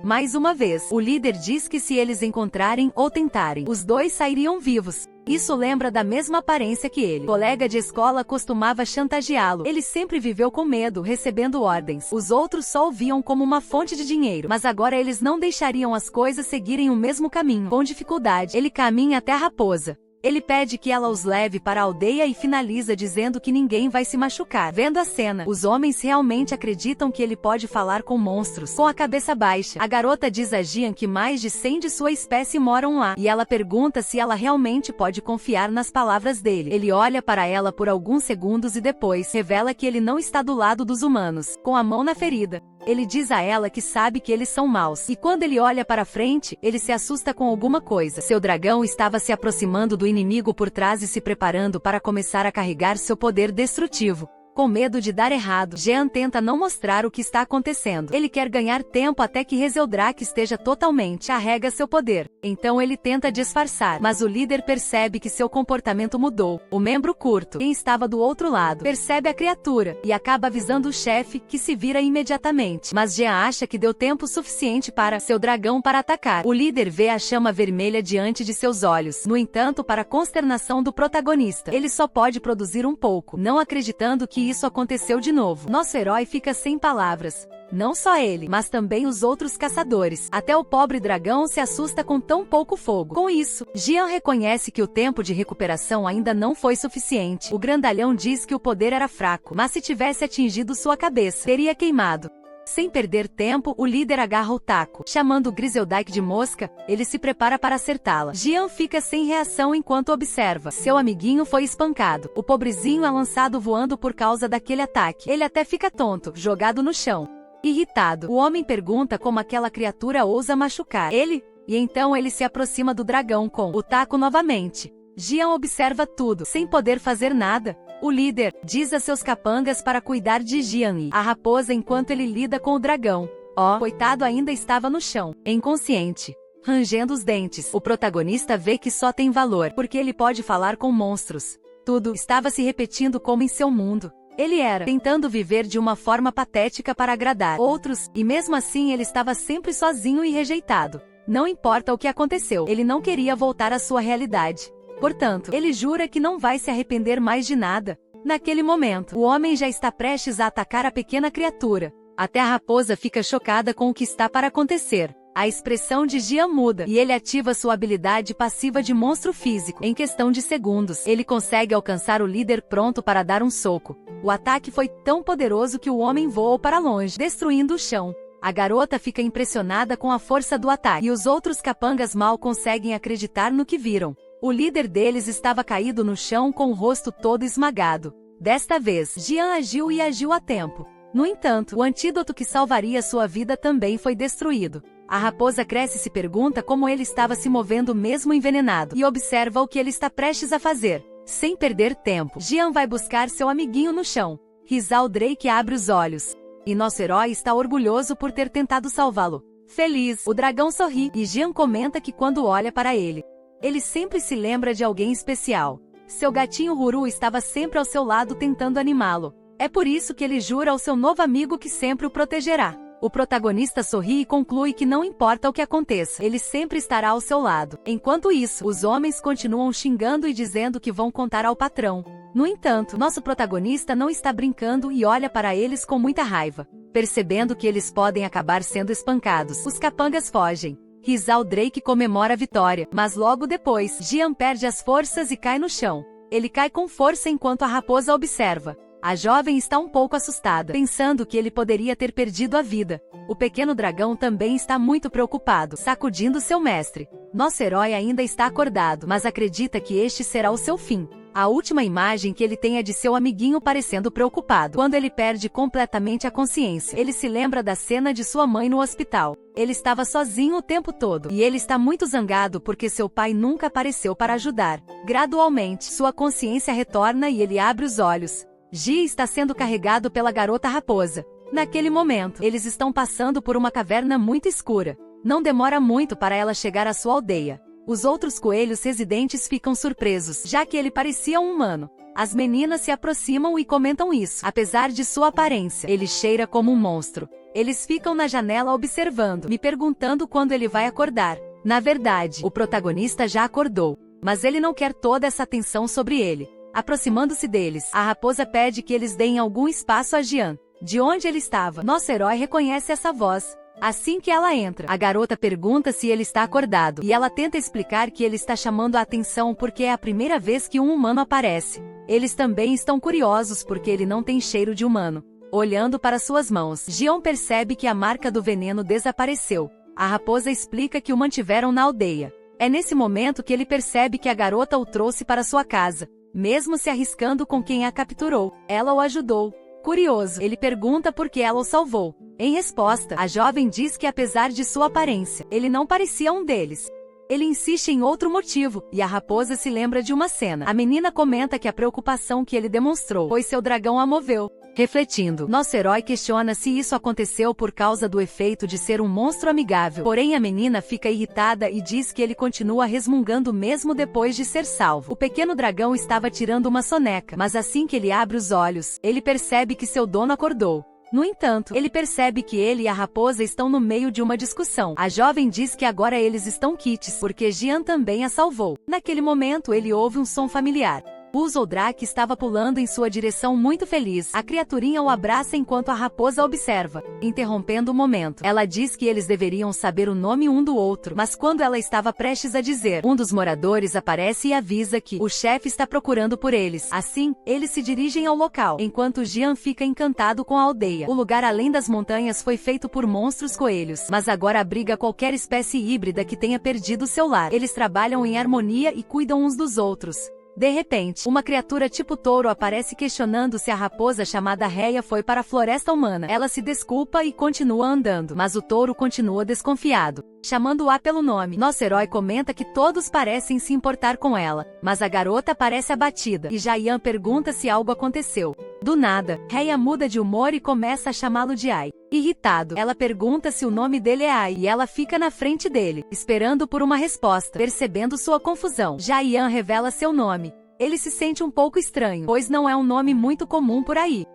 Mais uma vez, o líder diz que se eles encontrarem ou tentarem, os dois sairiam vivos. Isso lembra da mesma aparência que ele. O colega de escola costumava chantageá-lo. Ele sempre viveu com medo, recebendo ordens. Os outros só o viam como uma fonte de dinheiro. Mas agora eles não deixariam as coisas seguirem o mesmo caminho. Com dificuldade, ele caminha até a raposa. Ele pede que ela os leve para a aldeia e finaliza dizendo que ninguém vai se machucar. Vendo a cena, os homens realmente acreditam que ele pode falar com monstros. Com a cabeça baixa, a garota diz a Jian que mais de 100 de sua espécie moram lá, e ela pergunta se ela realmente pode confiar nas palavras dele. Ele olha para ela por alguns segundos e depois revela que ele não está do lado dos humanos, com a mão na ferida. Ele diz a ela que sabe que eles são maus, e quando ele olha para frente, ele se assusta com alguma coisa. Seu dragão estava se aproximando do inimigo por trás e se preparando para começar a carregar seu poder destrutivo. Com medo de dar errado, Jian tenta não mostrar o que está acontecendo. Ele quer ganhar tempo até que Rizul-Drake esteja totalmente carrega seu poder. Então ele tenta disfarçar, mas o líder percebe que seu comportamento mudou. O membro curto, quem estava do outro lado, percebe a criatura e acaba avisando o chefe, que se vira imediatamente. Mas Jian acha que deu tempo suficiente para seu dragão para atacar. O líder vê a chama vermelha diante de seus olhos. No entanto, para a consternação do protagonista, ele só pode produzir um pouco, não acreditando que isso aconteceu de novo. Nosso herói fica sem palavras. Não só ele, mas também os outros caçadores. Até o pobre dragão se assusta com tão pouco fogo. Com isso, Jian reconhece que o tempo de recuperação ainda não foi suficiente. O grandalhão diz que o poder era fraco, mas se tivesse atingido sua cabeça, teria queimado. Sem perder tempo, o líder agarra o taco. Chamando Rizul-Drake de mosca, ele se prepara para acertá-la. Jian fica sem reação enquanto observa. Seu amiguinho foi espancado. O pobrezinho é lançado voando por causa daquele ataque. Ele até fica tonto, jogado no chão. Irritado, o homem pergunta como aquela criatura ousa machucar ele, e então ele se aproxima do dragão com o taco novamente. Jian observa tudo, sem poder fazer nada. O líder diz a seus capangas para cuidar de Jian e a raposa enquanto ele lida com o dragão. Coitado ainda estava no chão, inconsciente, rangendo os dentes. O protagonista vê que só tem valor, porque ele pode falar com monstros. Tudo estava se repetindo como em seu mundo. Ele era tentando viver de uma forma patética para agradar outros, e mesmo assim ele estava sempre sozinho e rejeitado. Não importa o que aconteceu, ele não queria voltar à sua realidade. Portanto, ele jura que não vai se arrepender mais de nada. Naquele momento, o homem já está prestes a atacar a pequena criatura. Até a raposa fica chocada com o que está para acontecer. A expressão de Jian muda, e ele ativa sua habilidade passiva de monstro físico. Em questão de segundos, ele consegue alcançar o líder pronto para dar um soco. O ataque foi tão poderoso que o homem voou para longe, destruindo o chão. A garota fica impressionada com a força do ataque, e os outros capangas mal conseguem acreditar no que viram. O líder deles estava caído no chão com o rosto todo esmagado. Desta vez, Jian agiu e agiu a tempo. No entanto, o antídoto que salvaria sua vida também foi destruído. A raposa cresce e se pergunta como ele estava se movendo mesmo envenenado, e observa o que ele está prestes a fazer. Sem perder tempo, Jian vai buscar seu amiguinho no chão. Rizal Drake abre os olhos. E nosso herói está orgulhoso por ter tentado salvá-lo. Feliz, o dragão sorri, e Jian comenta que quando olha para ele, ele sempre se lembra de alguém especial. Seu gatinho Ruru estava sempre ao seu lado tentando animá-lo. É por isso que ele jura ao seu novo amigo que sempre o protegerá. O protagonista sorri e conclui que não importa o que aconteça, ele sempre estará ao seu lado. Enquanto isso, os homens continuam xingando e dizendo que vão contar ao patrão. No entanto, nosso protagonista não está brincando e olha para eles com muita raiva. Percebendo que eles podem acabar sendo espancados, os capangas fogem. Rizal Drake comemora a vitória, mas logo depois, Jian perde as forças e cai no chão. Ele cai com força enquanto a raposa observa. A jovem está um pouco assustada, pensando que ele poderia ter perdido a vida. O pequeno dragão também está muito preocupado, sacudindo seu mestre. Nosso herói ainda está acordado, mas acredita que este será o seu fim. A última imagem que ele tem é de seu amiguinho parecendo preocupado. Quando ele perde completamente a consciência, ele se lembra da cena de sua mãe no hospital. Ele estava sozinho o tempo todo, e ele está muito zangado porque seu pai nunca apareceu para ajudar. Gradualmente, sua consciência retorna e ele abre os olhos. Ji está sendo carregado pela garota raposa. Naquele momento, eles estão passando por uma caverna muito escura. Não demora muito para ela chegar à sua aldeia. Os outros coelhos residentes ficam surpresos, já que ele parecia um humano. As meninas se aproximam e comentam isso. Apesar de sua aparência, ele cheira como um monstro. Eles ficam na janela observando, me perguntando quando ele vai acordar. Na verdade, o protagonista já acordou, mas ele não quer toda essa atenção sobre ele. Aproximando-se deles, a raposa pede que eles deem algum espaço a Jian. De onde ele estava, nosso herói reconhece essa voz. Assim que ela entra, a garota pergunta se ele está acordado, e ela tenta explicar que ele está chamando a atenção porque é a primeira vez que um humano aparece. Eles também estão curiosos porque ele não tem cheiro de humano. Olhando para suas mãos, Jian percebe que a marca do veneno desapareceu. A raposa explica que o mantiveram na aldeia. É nesse momento que ele percebe que a garota o trouxe para sua casa. Mesmo se arriscando com quem a capturou, ela o ajudou. Curioso, ele pergunta por que ela o salvou. Em resposta, a jovem diz que apesar de sua aparência, ele não parecia um deles. Ele insiste em outro motivo, e a raposa se lembra de uma cena. A menina comenta que a preocupação que ele demonstrou, pois seu dragão a moveu. Refletindo, nosso herói questiona se isso aconteceu por causa do efeito de ser um monstro amigável. Porém, a menina fica irritada e diz que ele continua resmungando mesmo depois de ser salvo. O pequeno dragão estava tirando uma soneca, mas assim que ele abre os olhos, ele percebe que seu dono acordou. No entanto, ele percebe que ele e a raposa estão no meio de uma discussão. A jovem diz que agora eles estão quites, porque Jian também a salvou. Naquele momento, ele ouve um som familiar. Uzoldrak estava pulando em sua direção muito feliz. A criaturinha o abraça enquanto a raposa observa, interrompendo o momento. Ela diz que eles deveriam saber o nome um do outro, mas quando ela estava prestes a dizer, um dos moradores aparece e avisa que o chefe está procurando por eles. Assim, eles se dirigem ao local, enquanto Jian fica encantado com a aldeia. O lugar além das montanhas foi feito por monstros coelhos, mas agora abriga qualquer espécie híbrida que tenha perdido seu lar. Eles trabalham em harmonia e cuidam uns dos outros. De repente, uma criatura tipo touro aparece questionando se a raposa chamada Rhea foi para a floresta humana. Ela se desculpa e continua andando, mas o touro continua desconfiado, chamando-a pelo nome. Nosso herói comenta que todos parecem se importar com ela, mas a garota parece abatida, e Jian pergunta se algo aconteceu. Do nada, Rhea muda de humor e começa a chamá-lo de Ai. Irritado, ela pergunta se o nome dele é Ai e ela fica na frente dele, esperando por uma resposta. Percebendo sua confusão, Jian revela seu nome. Ele se sente um pouco estranho, pois não é um nome muito comum por aí.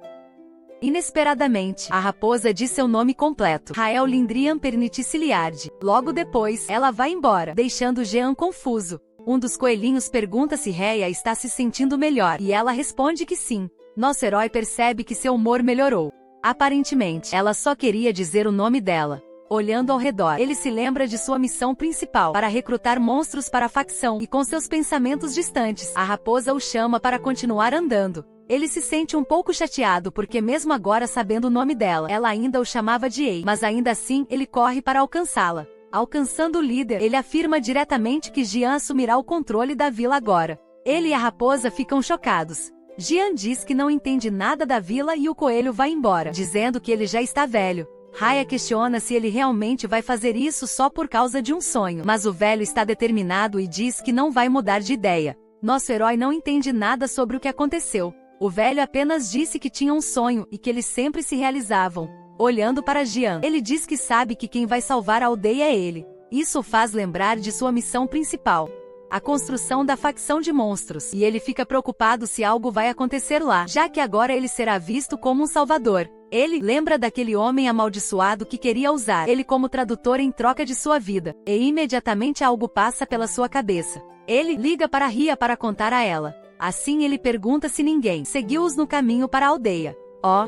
Inesperadamente, a raposa diz seu nome completo, Rael Lindrian Perniticiliardi. Logo depois, ela vai embora, deixando Jean confuso. Um dos coelhinhos pergunta se Rhea está se sentindo melhor, e ela responde que sim. Nosso herói percebe que seu humor melhorou. Aparentemente, ela só queria dizer o nome dela. Olhando ao redor, ele se lembra de sua missão principal, para recrutar monstros para a facção, e com seus pensamentos distantes, a raposa o chama para continuar andando. Ele se sente um pouco chateado porque mesmo agora sabendo o nome dela, ela ainda o chamava de Ei, mas ainda assim, ele corre para alcançá-la. Alcançando o líder, ele afirma diretamente que Jian assumirá o controle da vila agora. Ele e a raposa ficam chocados. Jian diz que não entende nada da vila e o coelho vai embora, dizendo que ele já está velho. Rhea questiona se ele realmente vai fazer isso só por causa de um sonho, mas o velho está determinado e diz que não vai mudar de ideia. Nosso herói não entende nada sobre o que aconteceu. O velho apenas disse que tinha um sonho e que eles sempre se realizavam. Olhando para Jian, ele diz que sabe que quem vai salvar a aldeia é ele. Isso o faz lembrar de sua missão principal, a construção da facção de monstros, e ele fica preocupado se algo vai acontecer lá, já que agora ele será visto como um salvador. Ele lembra daquele homem amaldiçoado que queria usar ele como tradutor em troca de sua vida, e imediatamente algo passa pela sua cabeça. Ele liga para Rhea para contar a ela. Assim ele pergunta se ninguém seguiu-os no caminho para a aldeia.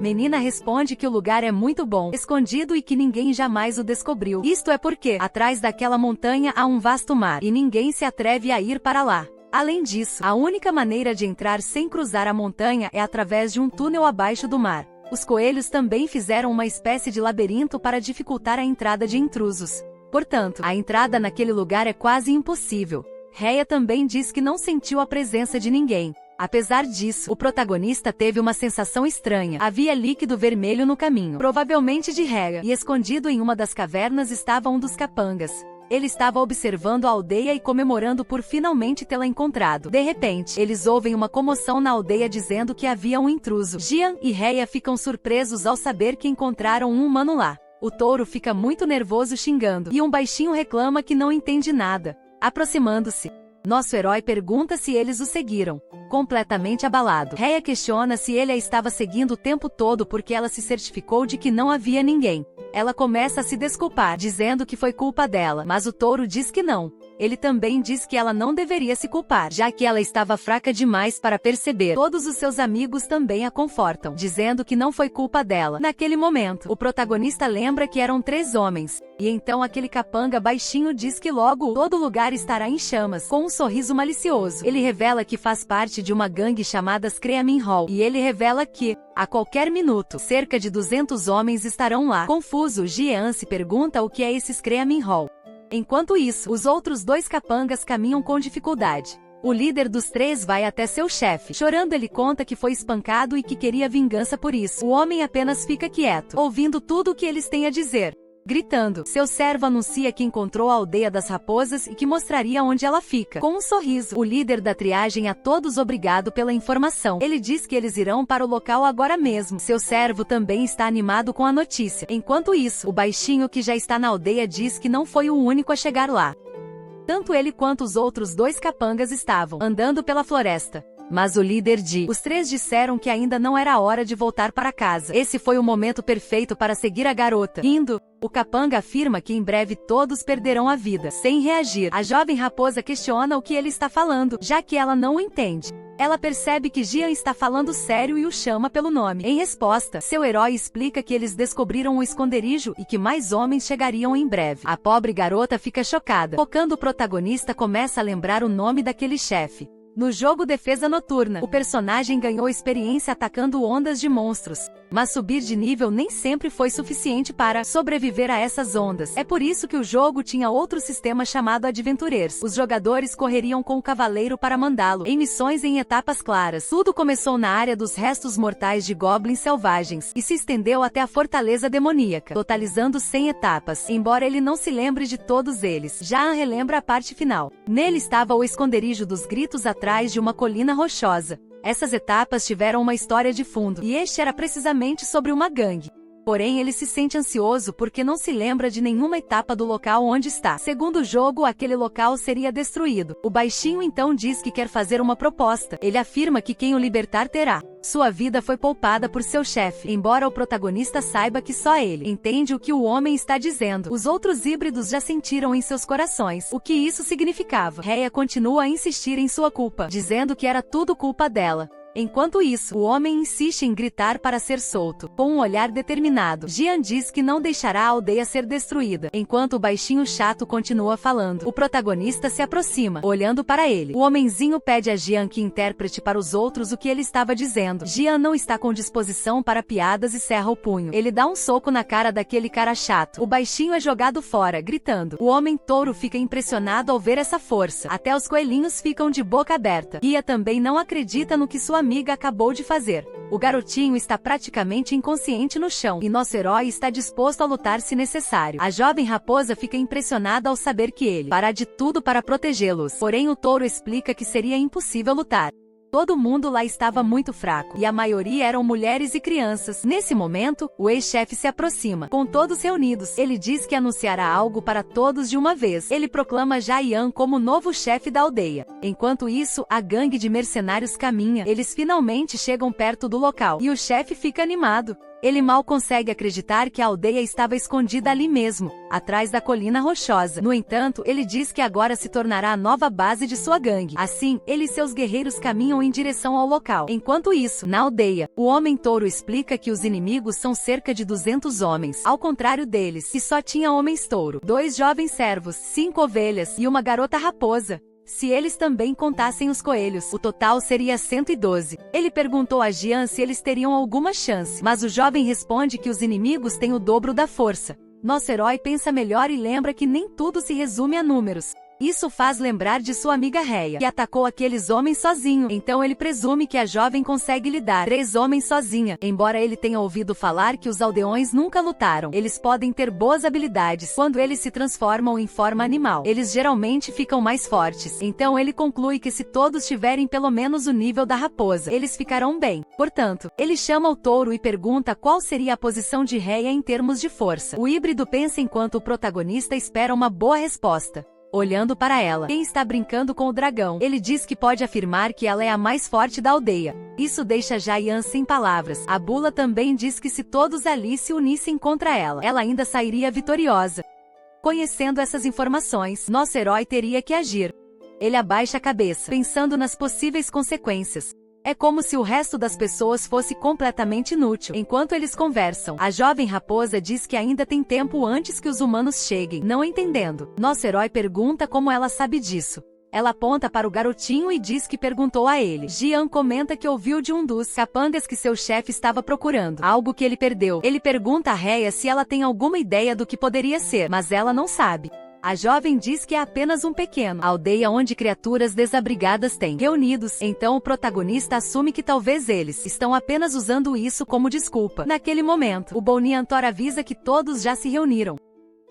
Menina responde que o lugar é muito bom, escondido e que ninguém jamais o descobriu. Isto é porque, atrás daquela montanha há um vasto mar, e ninguém se atreve a ir para lá. Além disso, a única maneira de entrar sem cruzar a montanha é através de um túnel abaixo do mar. Os coelhos também fizeram uma espécie de labirinto para dificultar a entrada de intrusos. Portanto, a entrada naquele lugar é quase impossível. Rhea também diz que não sentiu a presença de ninguém. Apesar disso, o protagonista teve uma sensação estranha. Havia líquido vermelho no caminho, provavelmente de Rhea, e escondido em uma das cavernas estava um dos capangas. Ele estava observando a aldeia e comemorando por finalmente tê-la encontrado. De repente, eles ouvem uma comoção na aldeia dizendo que havia um intruso. Jian e Rhea ficam surpresos ao saber que encontraram um humano lá. O touro fica muito nervoso xingando, e um baixinho reclama que não entende nada. Aproximando-se, nosso herói pergunta se eles o seguiram. Completamente abalado, Rhea questiona se ele a estava seguindo o tempo todo porque ela se certificou de que não havia ninguém. Ela começa a se desculpar, dizendo que foi culpa dela, mas o touro diz que não. Ele também diz que ela não deveria se culpar, já que ela estava fraca demais para perceber. Todos os seus amigos também a confortam, dizendo que não foi culpa dela. Naquele momento, o protagonista lembra que eram 3 homens, e então aquele capanga baixinho diz que logo todo lugar estará em chamas, com um sorriso malicioso. Ele revela que faz parte de uma gangue chamada Screaming Hall, e ele revela que, a qualquer minuto, cerca de 200 homens estarão lá. Confuso, Jian se pergunta o que é esse Screaming Hall. Enquanto isso, os outros 2 capangas caminham com dificuldade. O líder dos 3 vai até seu chefe. Chorando, ele conta que foi espancado e que queria vingança por isso. O homem apenas fica quieto, ouvindo tudo o que eles têm a dizer. Gritando, seu servo anuncia que encontrou a aldeia das raposas e que mostraria onde ela fica. Com um sorriso, o líder da triagem a todos obrigado pela informação. Ele diz que eles irão para o local agora mesmo. Seu servo também está animado com a notícia. Enquanto isso, o baixinho que já está na aldeia diz que não foi o único a chegar lá. Tanto ele quanto os outros 2 capangas estavam andando pela floresta. Mas o líder os 3 disseram que ainda não era a hora de voltar para casa. Esse foi o momento perfeito para seguir a garota. Rindo, o capanga afirma que em breve todos perderão a vida. Sem reagir, a jovem raposa questiona o que ele está falando, já que ela não o entende. Ela percebe que Jian está falando sério e o chama pelo nome. Em resposta, seu herói explica que eles descobriram um esconderijo e que mais homens chegariam em breve. A pobre garota fica chocada. Focando o protagonista começa a lembrar o nome daquele chefe. No jogo Defesa Noturna, o personagem ganhou experiência atacando ondas de monstros. Mas subir de nível nem sempre foi suficiente para sobreviver a essas ondas. É por isso que o jogo tinha outro sistema chamado Adventurers. Os jogadores correriam com o cavaleiro para mandá-lo em missões em etapas claras. Tudo começou na área dos restos mortais de goblins selvagens e se estendeu até a fortaleza demoníaca, totalizando 100 etapas. Embora ele não se lembre de todos eles, Jaan relembra a parte final. Nele estava o esconderijo dos gritos atrás de uma colina rochosa. Essas etapas tiveram uma história de fundo, e este era precisamente sobre uma gangue. Porém, ele se sente ansioso porque não se lembra de nenhuma etapa do local onde está. Segundo o jogo, aquele local seria destruído. O baixinho então diz que quer fazer uma proposta. Ele afirma que quem o libertar terá sua vida foi poupada por seu chefe, embora o protagonista saiba que só ele entende o que o homem está dizendo. Os outros híbridos já sentiram em seus corações o que isso significava. Rhea continua a insistir em sua culpa, dizendo que era tudo culpa dela. Enquanto isso, o homem insiste em gritar para ser solto. Com um olhar determinado, Jaan diz que não deixará a aldeia ser destruída. Enquanto o baixinho chato continua falando, o protagonista se aproxima, olhando para ele. O homenzinho pede a Jaan que interprete para os outros o que ele estava dizendo. Jaan não está com disposição para piadas e cerra o punho. Ele dá um soco na cara daquele cara chato. O baixinho é jogado fora, gritando. O homem touro fica impressionado ao ver essa força. Até os coelhinhos ficam de boca aberta. Rhea também não acredita no que sua amiga acabou de fazer. O garotinho está praticamente inconsciente no chão, e nosso herói está disposto a lutar se necessário. A jovem raposa fica impressionada ao saber que ele fará de tudo para protegê-los. Porém, o touro explica que seria impossível lutar. Todo mundo lá estava muito fraco, e a maioria eram mulheres e crianças. Nesse momento, o ex-chefe se aproxima, com todos reunidos. Ele diz que anunciará algo para todos de uma vez. Ele proclama Jaan como novo chefe da aldeia. Enquanto isso, a gangue de mercenários caminha. Eles finalmente chegam perto do local, e o chefe fica animado. Ele mal consegue acreditar que a aldeia estava escondida ali mesmo, atrás da colina rochosa. No entanto, ele diz que agora se tornará a nova base de sua gangue. Assim, ele e seus guerreiros caminham em direção ao local. Enquanto isso, na aldeia, o homem touro explica que os inimigos são cerca de 200 homens, ao contrário deles, que só tinha homens touro, 2 jovens servos, 5 ovelhas e uma garota raposa. Se eles também contassem os coelhos, o total seria 112. Ele perguntou a Jaan se eles teriam alguma chance, mas o jovem responde que os inimigos têm o dobro da força. Nosso herói pensa melhor e lembra que nem tudo se resume a números. Isso faz lembrar de sua amiga Rhea, que atacou aqueles homens sozinho. Então ele presume que a jovem consegue lidar 3 homens sozinha. Embora ele tenha ouvido falar que os aldeões nunca lutaram, eles podem ter boas habilidades. Quando eles se transformam em forma animal, eles geralmente ficam mais fortes. Então ele conclui que se todos tiverem pelo menos o nível da raposa, eles ficarão bem. Portanto, ele chama o touro e pergunta qual seria a posição de Rhea em termos de força. O híbrido pensa enquanto o protagonista espera uma boa resposta. Olhando para ela, quem está brincando com o dragão? Ele diz que pode afirmar que ela é a mais forte da aldeia. Isso deixa Jaan sem palavras. A bula também diz que se todos ali se unissem contra ela, ela ainda sairia vitoriosa. Conhecendo essas informações, nosso herói teria que agir. Ele abaixa a cabeça, pensando nas possíveis consequências. É como se o resto das pessoas fosse completamente inútil. Enquanto eles conversam, a jovem raposa diz que ainda tem tempo antes que os humanos cheguem. Não entendendo, nosso herói pergunta como ela sabe disso. Ela aponta para o garotinho e diz que perguntou a ele. Jaan comenta que ouviu de um dos capangas que seu chefe estava procurando, algo que ele perdeu. Ele pergunta a Rhea se ela tem alguma ideia do que poderia ser, mas ela não sabe. A jovem diz que é apenas um pequeno aldeia onde criaturas desabrigadas têm reunidos. Então o protagonista assume que talvez eles estão apenas usando isso como desculpa. Naquele momento, o Boniantor avisa que todos já se reuniram.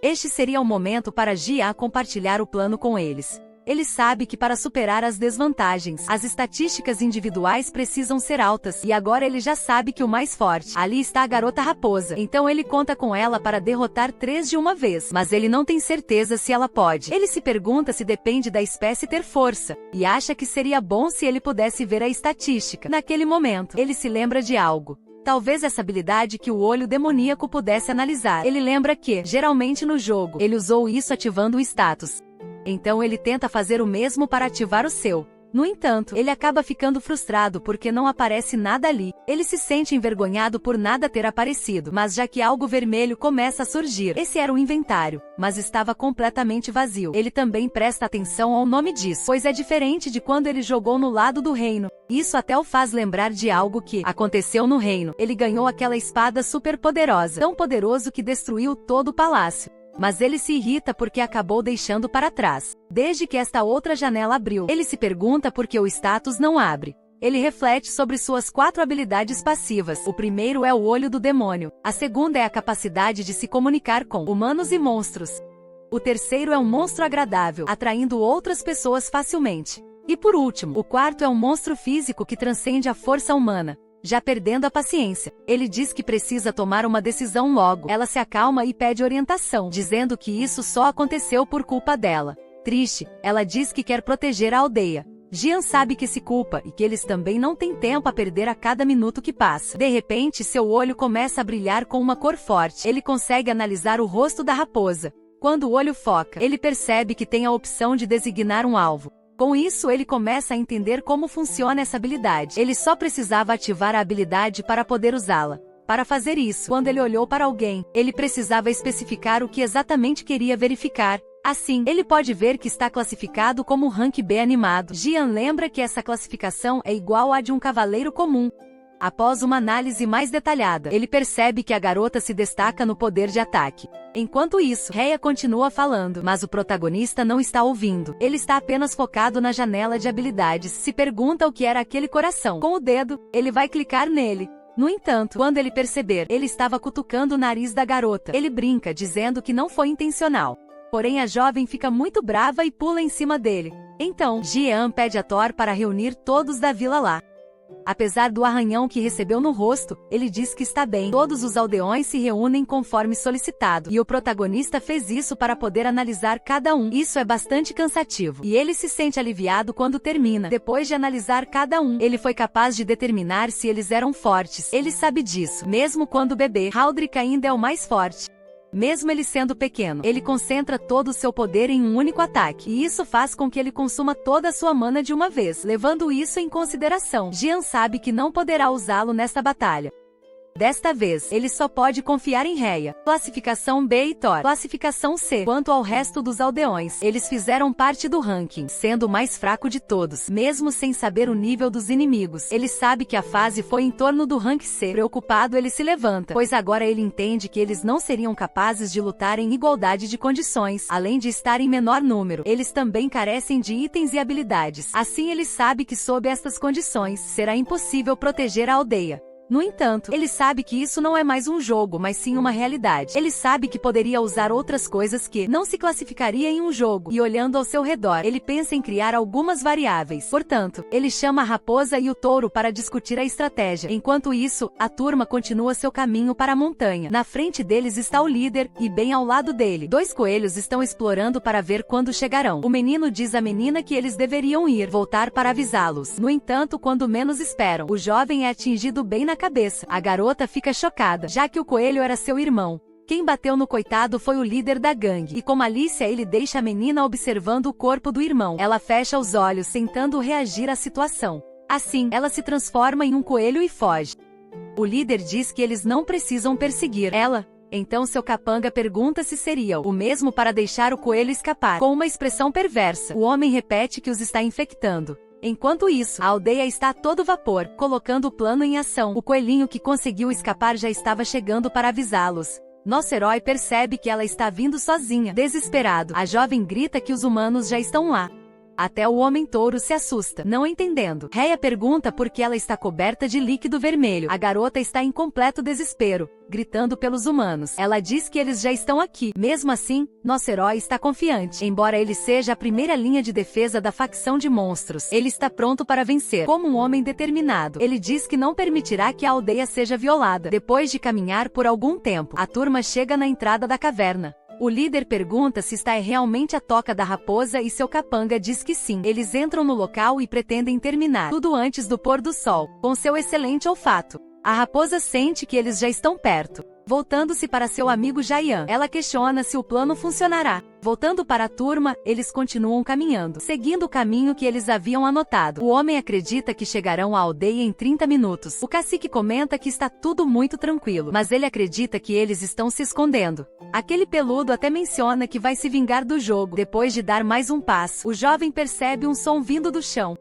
Este seria o momento para Jaan compartilhar o plano com eles. Ele sabe que para superar as desvantagens, as estatísticas individuais precisam ser altas, e agora ele já sabe que o mais forte ali está a garota raposa. Então ele conta com ela para derrotar 3 de uma vez, mas ele não tem certeza se ela pode. Ele se pergunta se depende da espécie ter força, e acha que seria bom se ele pudesse ver a estatística. Naquele momento, ele se lembra de algo. Talvez essa habilidade que o olho demoníaco pudesse analisar. Ele lembra que, geralmente no jogo, ele usou isso ativando o status. Então ele tenta fazer o mesmo para ativar o seu. No entanto, ele acaba ficando frustrado porque não aparece nada ali. Ele se sente envergonhado por nada ter aparecido, mas já que algo vermelho começa a surgir. Esse era o inventário, mas estava completamente vazio. Ele também presta atenção ao nome disso, pois é diferente de quando ele jogou no lado do reino. Isso até o faz lembrar de algo que aconteceu no reino. Ele ganhou aquela espada super poderosa, tão poderoso que destruiu todo o palácio. Mas ele se irrita porque acabou deixando para trás. Desde que esta outra janela abriu, ele se pergunta por que o status não abre. Ele reflete sobre suas 4 habilidades passivas. O primeiro é o olho do demônio. A segunda é a capacidade de se comunicar com humanos e monstros. O terceiro é um monstro agradável, atraindo outras pessoas facilmente. E por último, o quarto é um monstro físico que transcende a força humana. Já perdendo a paciência, ele diz que precisa tomar uma decisão logo. Ela se acalma e pede orientação, dizendo que isso só aconteceu por culpa dela. Triste, ela diz que quer proteger a aldeia. Jian sabe que se culpa e que eles também não têm tempo a perder a cada minuto que passa. De repente, seu olho começa a brilhar com uma cor forte. Ele consegue analisar o rosto da raposa. Quando o olho foca, ele percebe que tem a opção de designar um alvo. Com isso, ele começa a entender como funciona essa habilidade. Ele só precisava ativar a habilidade para poder usá-la. Para fazer isso, quando ele olhou para alguém, ele precisava especificar o que exatamente queria verificar. Assim, ele pode ver que está classificado como Rank B animado. Jian lembra que essa classificação é igual à de um cavaleiro comum. Após uma análise mais detalhada, ele percebe que a garota se destaca no poder de ataque. Enquanto isso, Rhea continua falando, mas o protagonista não está ouvindo. Ele está apenas focado na janela de habilidades. Se pergunta o que era aquele coração. Com o dedo, ele vai clicar nele. No entanto, quando ele perceber, ele estava cutucando o nariz da garota. Ele brinca, dizendo que não foi intencional. Porém, a jovem fica muito brava e pula em cima dele. Então, Jian pede a Thor para reunir todos da vila lá. Apesar do arranhão que recebeu no rosto, ele diz que está bem. Todos os aldeões se reúnem conforme solicitado, e o protagonista fez isso para poder analisar cada um. Isso é bastante cansativo, e ele se sente aliviado quando termina. Depois de analisar cada um, ele foi capaz de determinar se eles eram fortes. Ele sabe disso, mesmo quando bebê. Haldrick ainda é o mais forte. Mesmo ele sendo pequeno, ele concentra todo o seu poder em um único ataque, e isso faz com que ele consuma toda a sua mana de uma vez. Levando isso em consideração, Jian sabe que não poderá usá-lo nesta batalha. Desta vez, ele só pode confiar em Rhea. Classificação B e Thor. Classificação C. Quanto ao resto dos aldeões, eles fizeram parte do ranking, sendo o mais fraco de todos, mesmo sem saber o nível dos inimigos. Ele sabe que a fase foi em torno do rank C. Preocupado, ele se levanta, pois agora ele entende que eles não seriam capazes de lutar em igualdade de condições. Além de estar em menor número, eles também carecem de itens e habilidades. Assim, ele sabe que sob estas condições, será impossível proteger a aldeia. No entanto, ele sabe que isso não é mais um jogo, mas sim uma realidade. Ele sabe que poderia usar outras coisas que não se classificaria em um jogo, e olhando ao seu redor, ele pensa em criar algumas variáveis. Portanto, ele chama a raposa e o touro para discutir a estratégia. Enquanto isso, a turma continua seu caminho para a montanha. Na frente deles está o líder, e bem ao lado dele, 2 coelhos estão explorando para ver quando chegarão. O menino diz à menina que eles deveriam voltar para avisá-los. No entanto, quando menos esperam, o jovem é atingido bem na cabeça. A garota fica chocada, já que o coelho era seu irmão. Quem bateu no coitado foi o líder da gangue, e com malícia ele deixa a menina observando o corpo do irmão. Ela fecha os olhos, tentando reagir à situação. Assim, ela se transforma em um coelho e foge. O líder diz que eles não precisam perseguir ela. Então seu capanga pergunta se seria o mesmo para deixar o coelho escapar. Com uma expressão perversa, o homem repete que os está infectando. Enquanto isso, a aldeia está a todo vapor, colocando o plano em ação. O coelhinho que conseguiu escapar já estava chegando para avisá-los. Nosso herói percebe que ela está vindo sozinha. Desesperado, a jovem grita que os humanos já estão lá. Até o homem-touro se assusta, não entendendo. Rhea pergunta por que ela está coberta de líquido vermelho. A garota está em completo desespero, gritando pelos humanos. Ela diz que eles já estão aqui. Mesmo assim, nosso herói está confiante. Embora ele seja a primeira linha de defesa da facção de monstros, ele está pronto para vencer. Como um homem determinado, ele diz que não permitirá que a aldeia seja violada. Depois de caminhar por algum tempo, a turma chega na entrada da caverna. O líder pergunta se está realmente a toca da raposa e seu capanga diz que sim. Eles entram no local e pretendem terminar tudo antes do pôr do sol, com seu excelente olfato. A raposa sente que eles já estão perto. Voltando-se para seu amigo Jaian, ela questiona se o plano funcionará. Voltando para a turma, eles continuam caminhando, seguindo o caminho que eles haviam anotado. O homem acredita que chegarão à aldeia em 30 minutos. O cacique comenta que está tudo muito tranquilo, mas ele acredita que eles estão se escondendo. Aquele peludo até menciona que vai se vingar do jogo. Depois de dar mais um passo, o jovem percebe um som vindo do chão.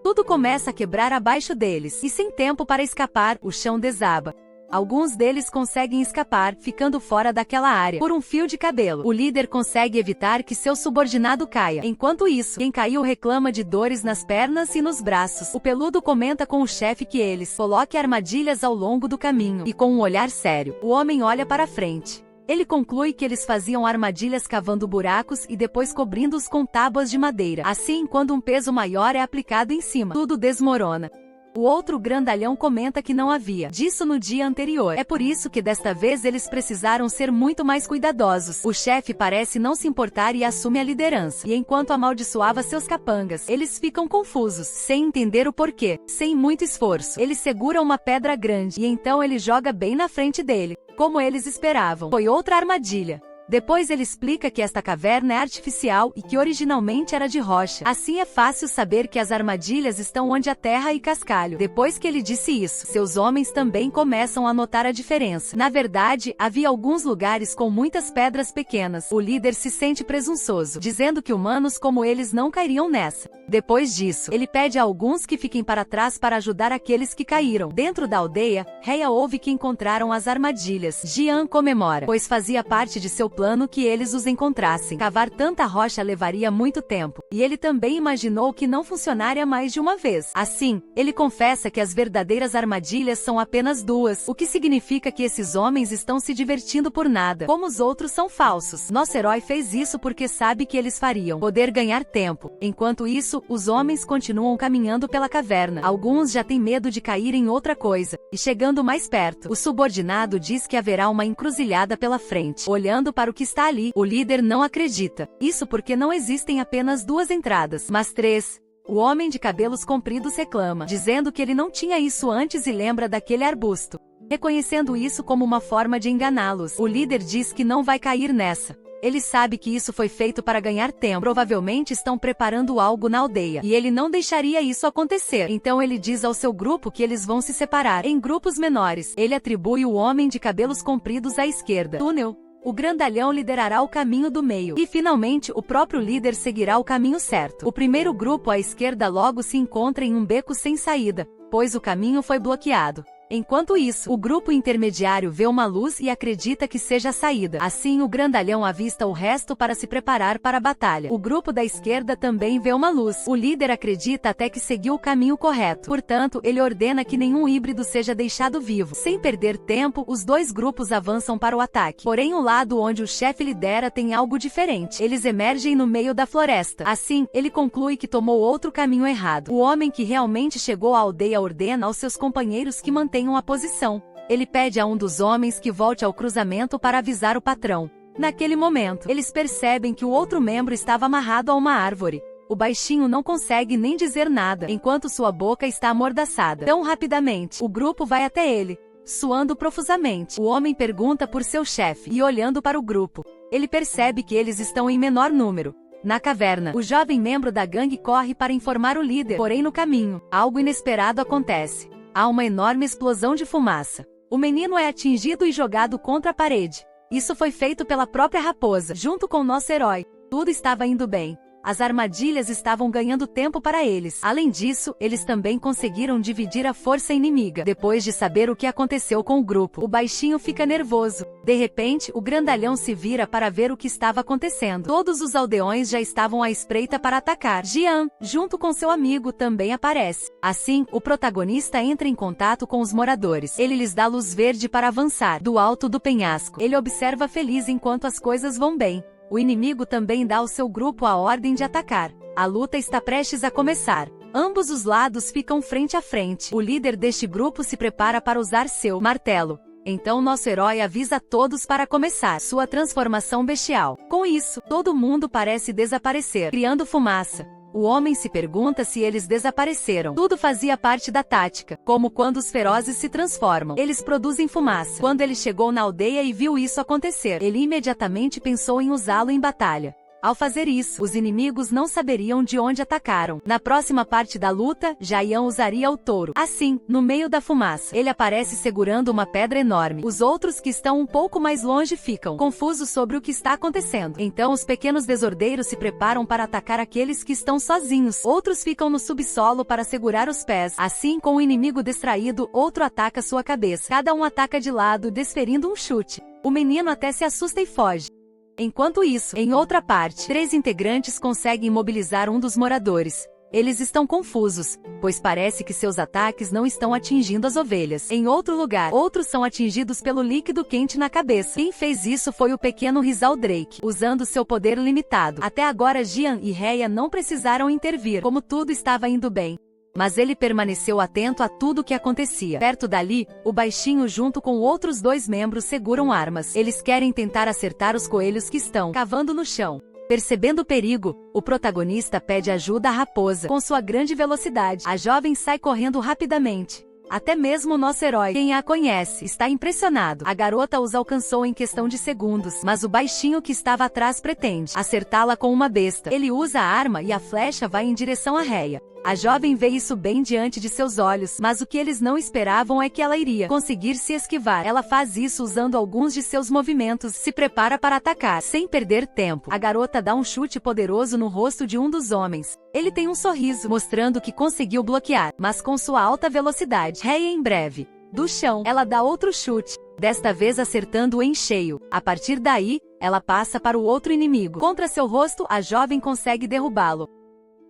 Tudo começa a quebrar abaixo deles, e sem tempo para escapar, o chão desaba. Alguns deles conseguem escapar, ficando fora daquela área, por um fio de cabelo. O líder consegue evitar que seu subordinado caia. Enquanto isso, quem caiu reclama de dores nas pernas e nos braços. O peludo comenta com o chefe que eles coloquem armadilhas ao longo do caminho, e com um olhar sério, o homem olha para frente. Ele conclui que eles faziam armadilhas cavando buracos e depois cobrindo-os com tábuas de madeira. Assim, quando um peso maior é aplicado em cima, tudo desmorona. O outro grandalhão comenta que não havia disso no dia anterior. É por isso que desta vez eles precisaram ser muito mais cuidadosos. O chefe parece não se importar e assume a liderança. E enquanto amaldiçoava seus capangas, eles ficam confusos, sem entender o porquê. Sem muito esforço, ele segura uma pedra grande e então ele joga bem na frente dele. Como eles esperavam, foi outra armadilha. Depois ele explica que esta caverna é artificial e que originalmente era de rocha. Assim é fácil saber que as armadilhas estão onde a terra e cascalho. Depois que ele disse isso, seus homens também começam a notar a diferença. Na verdade, havia alguns lugares com muitas pedras pequenas. O líder se sente presunçoso, dizendo que humanos como eles não cairiam nessa. Depois disso, ele pede a alguns que fiquem para trás para ajudar aqueles que caíram. Dentro da aldeia, Rhea ouve que encontraram as armadilhas. Jian comemora, pois fazia parte de seu plano que eles os encontrassem. Cavar tanta rocha levaria muito tempo, e ele também imaginou que não funcionaria mais de uma vez. Assim, ele confessa que as verdadeiras armadilhas são apenas duas, o que significa que esses homens estão se divertindo por nada, como os outros são falsos. Nosso herói fez isso porque sabe que eles fariam poder ganhar tempo. Enquanto isso, os homens continuam caminhando pela caverna. Alguns já têm medo de cair em outra coisa, e chegando mais perto, o subordinado diz que haverá uma encruzilhada pela frente. Olhando para o que está ali, o líder não acredita. Isso porque não existem apenas duas entradas, mas três. O homem de cabelos compridos reclama, dizendo que ele não tinha isso antes e lembra daquele arbusto. Reconhecendo isso como uma forma de enganá-los, o líder diz que não vai cair nessa. Ele sabe que isso foi feito para ganhar tempo. Provavelmente estão preparando algo na aldeia, e ele não deixaria isso acontecer. Então ele diz ao seu grupo que eles vão se separar em grupos menores. Ele atribui o homem de cabelos compridos à esquerda. Túnel. O grandalhão liderará o caminho do meio. E finalmente, o próprio líder seguirá o caminho certo. O primeiro grupo à esquerda logo se encontra em um beco sem saída, pois o caminho foi bloqueado. Enquanto isso, o grupo intermediário vê uma luz e acredita que seja a saída. Assim, o grandalhão avista o resto para se preparar para a batalha. O grupo da esquerda também vê uma luz. O líder acredita até que seguiu o caminho correto. Portanto, ele ordena que nenhum híbrido seja deixado vivo. Sem perder tempo, os dois grupos avançam para o ataque. Porém, o lado onde o chefe lidera tem algo diferente. Eles emergem no meio da floresta. Assim, ele conclui que tomou outro caminho errado. O homem que realmente chegou à aldeia ordena aos seus companheiros que mantenham a posição. Ele pede a um dos homens que volte ao cruzamento para avisar o patrão. Naquele momento, eles percebem que o outro membro estava amarrado a uma árvore. O baixinho não consegue nem dizer nada, enquanto sua boca está amordaçada. Tão rapidamente, o grupo vai até ele, suando profusamente. O homem pergunta por seu chefe, e olhando para o grupo, ele percebe que eles estão em menor número. Na caverna, o jovem membro da gangue corre para informar o líder, porém no caminho, algo inesperado acontece. Há uma enorme explosão de fumaça. O menino é atingido e jogado contra a parede. Isso foi feito pela própria raposa, junto com nosso herói. Tudo estava indo bem. As armadilhas estavam ganhando tempo para eles. Além disso, eles também conseguiram dividir a força inimiga. Depois de saber o que aconteceu com o grupo, o baixinho fica nervoso. De repente, o grandalhão se vira para ver o que estava acontecendo. Todos os aldeões já estavam à espreita para atacar. Jian, junto com seu amigo, também aparece. Assim, o protagonista entra em contato com os moradores. Ele lhes dá luz verde para avançar. Do alto do penhasco, ele observa feliz enquanto as coisas vão bem. O inimigo também dá ao seu grupo a ordem de atacar. A luta está prestes a começar. Ambos os lados ficam frente a frente. O líder deste grupo se prepara para usar seu martelo. Então nosso herói avisa todos para começar sua transformação bestial. Com isso, todo mundo parece desaparecer, criando fumaça. O homem se pergunta se eles desapareceram. Tudo fazia parte da tática, como quando os ferozes se transformam. Eles produzem fumaça. Quando ele chegou na aldeia e viu isso acontecer, ele imediatamente pensou em usá-lo em batalha. Ao fazer isso, os inimigos não saberiam de onde atacaram. Na próxima parte da luta, Jaian usaria o touro. Assim, no meio da fumaça, ele aparece segurando uma pedra enorme. Os outros que estão um pouco mais longe ficam confusos sobre o que está acontecendo. Então os pequenos desordeiros se preparam para atacar aqueles que estão sozinhos. Outros ficam no subsolo para segurar os pés. Assim, com o inimigo distraído, outro ataca sua cabeça. Cada um ataca de lado, desferindo um chute. O menino até se assusta e foge. Enquanto isso, em outra parte, 3 integrantes conseguem imobilizar um dos moradores. Eles estão confusos, pois parece que seus ataques não estão atingindo as ovelhas. Em outro lugar, outros são atingidos pelo líquido quente na cabeça. Quem fez isso foi o pequeno Rizal Drake, usando seu poder limitado. Até agora Jian e Rhea não precisaram intervir, como tudo estava indo bem. Mas ele permaneceu atento a tudo o que acontecia. Perto dali, o baixinho junto com outros 2 membros seguram armas. Eles querem tentar acertar os coelhos que estão cavando no chão. Percebendo o perigo, o protagonista pede ajuda à raposa. Com sua grande velocidade, a jovem sai correndo rapidamente. Até mesmo o nosso herói, quem a conhece, está impressionado. A garota os alcançou em questão de segundos, mas o baixinho que estava atrás pretende acertá-la com uma besta. Ele usa a arma e a flecha vai em direção a Rhea. A jovem vê isso bem diante de seus olhos, mas o que eles não esperavam é que ela iria conseguir se esquivar. Ela faz isso usando alguns de seus movimentos, se prepara para atacar. Sem perder tempo, a garota dá um chute poderoso no rosto de um dos homens. Ele tem um sorriso, mostrando que conseguiu bloquear, mas com sua alta velocidade, Rhea em breve. Do chão, ela dá outro chute, desta vez acertando-o em cheio. A partir daí, ela passa para o outro inimigo. Contra seu rosto, a jovem consegue derrubá-lo.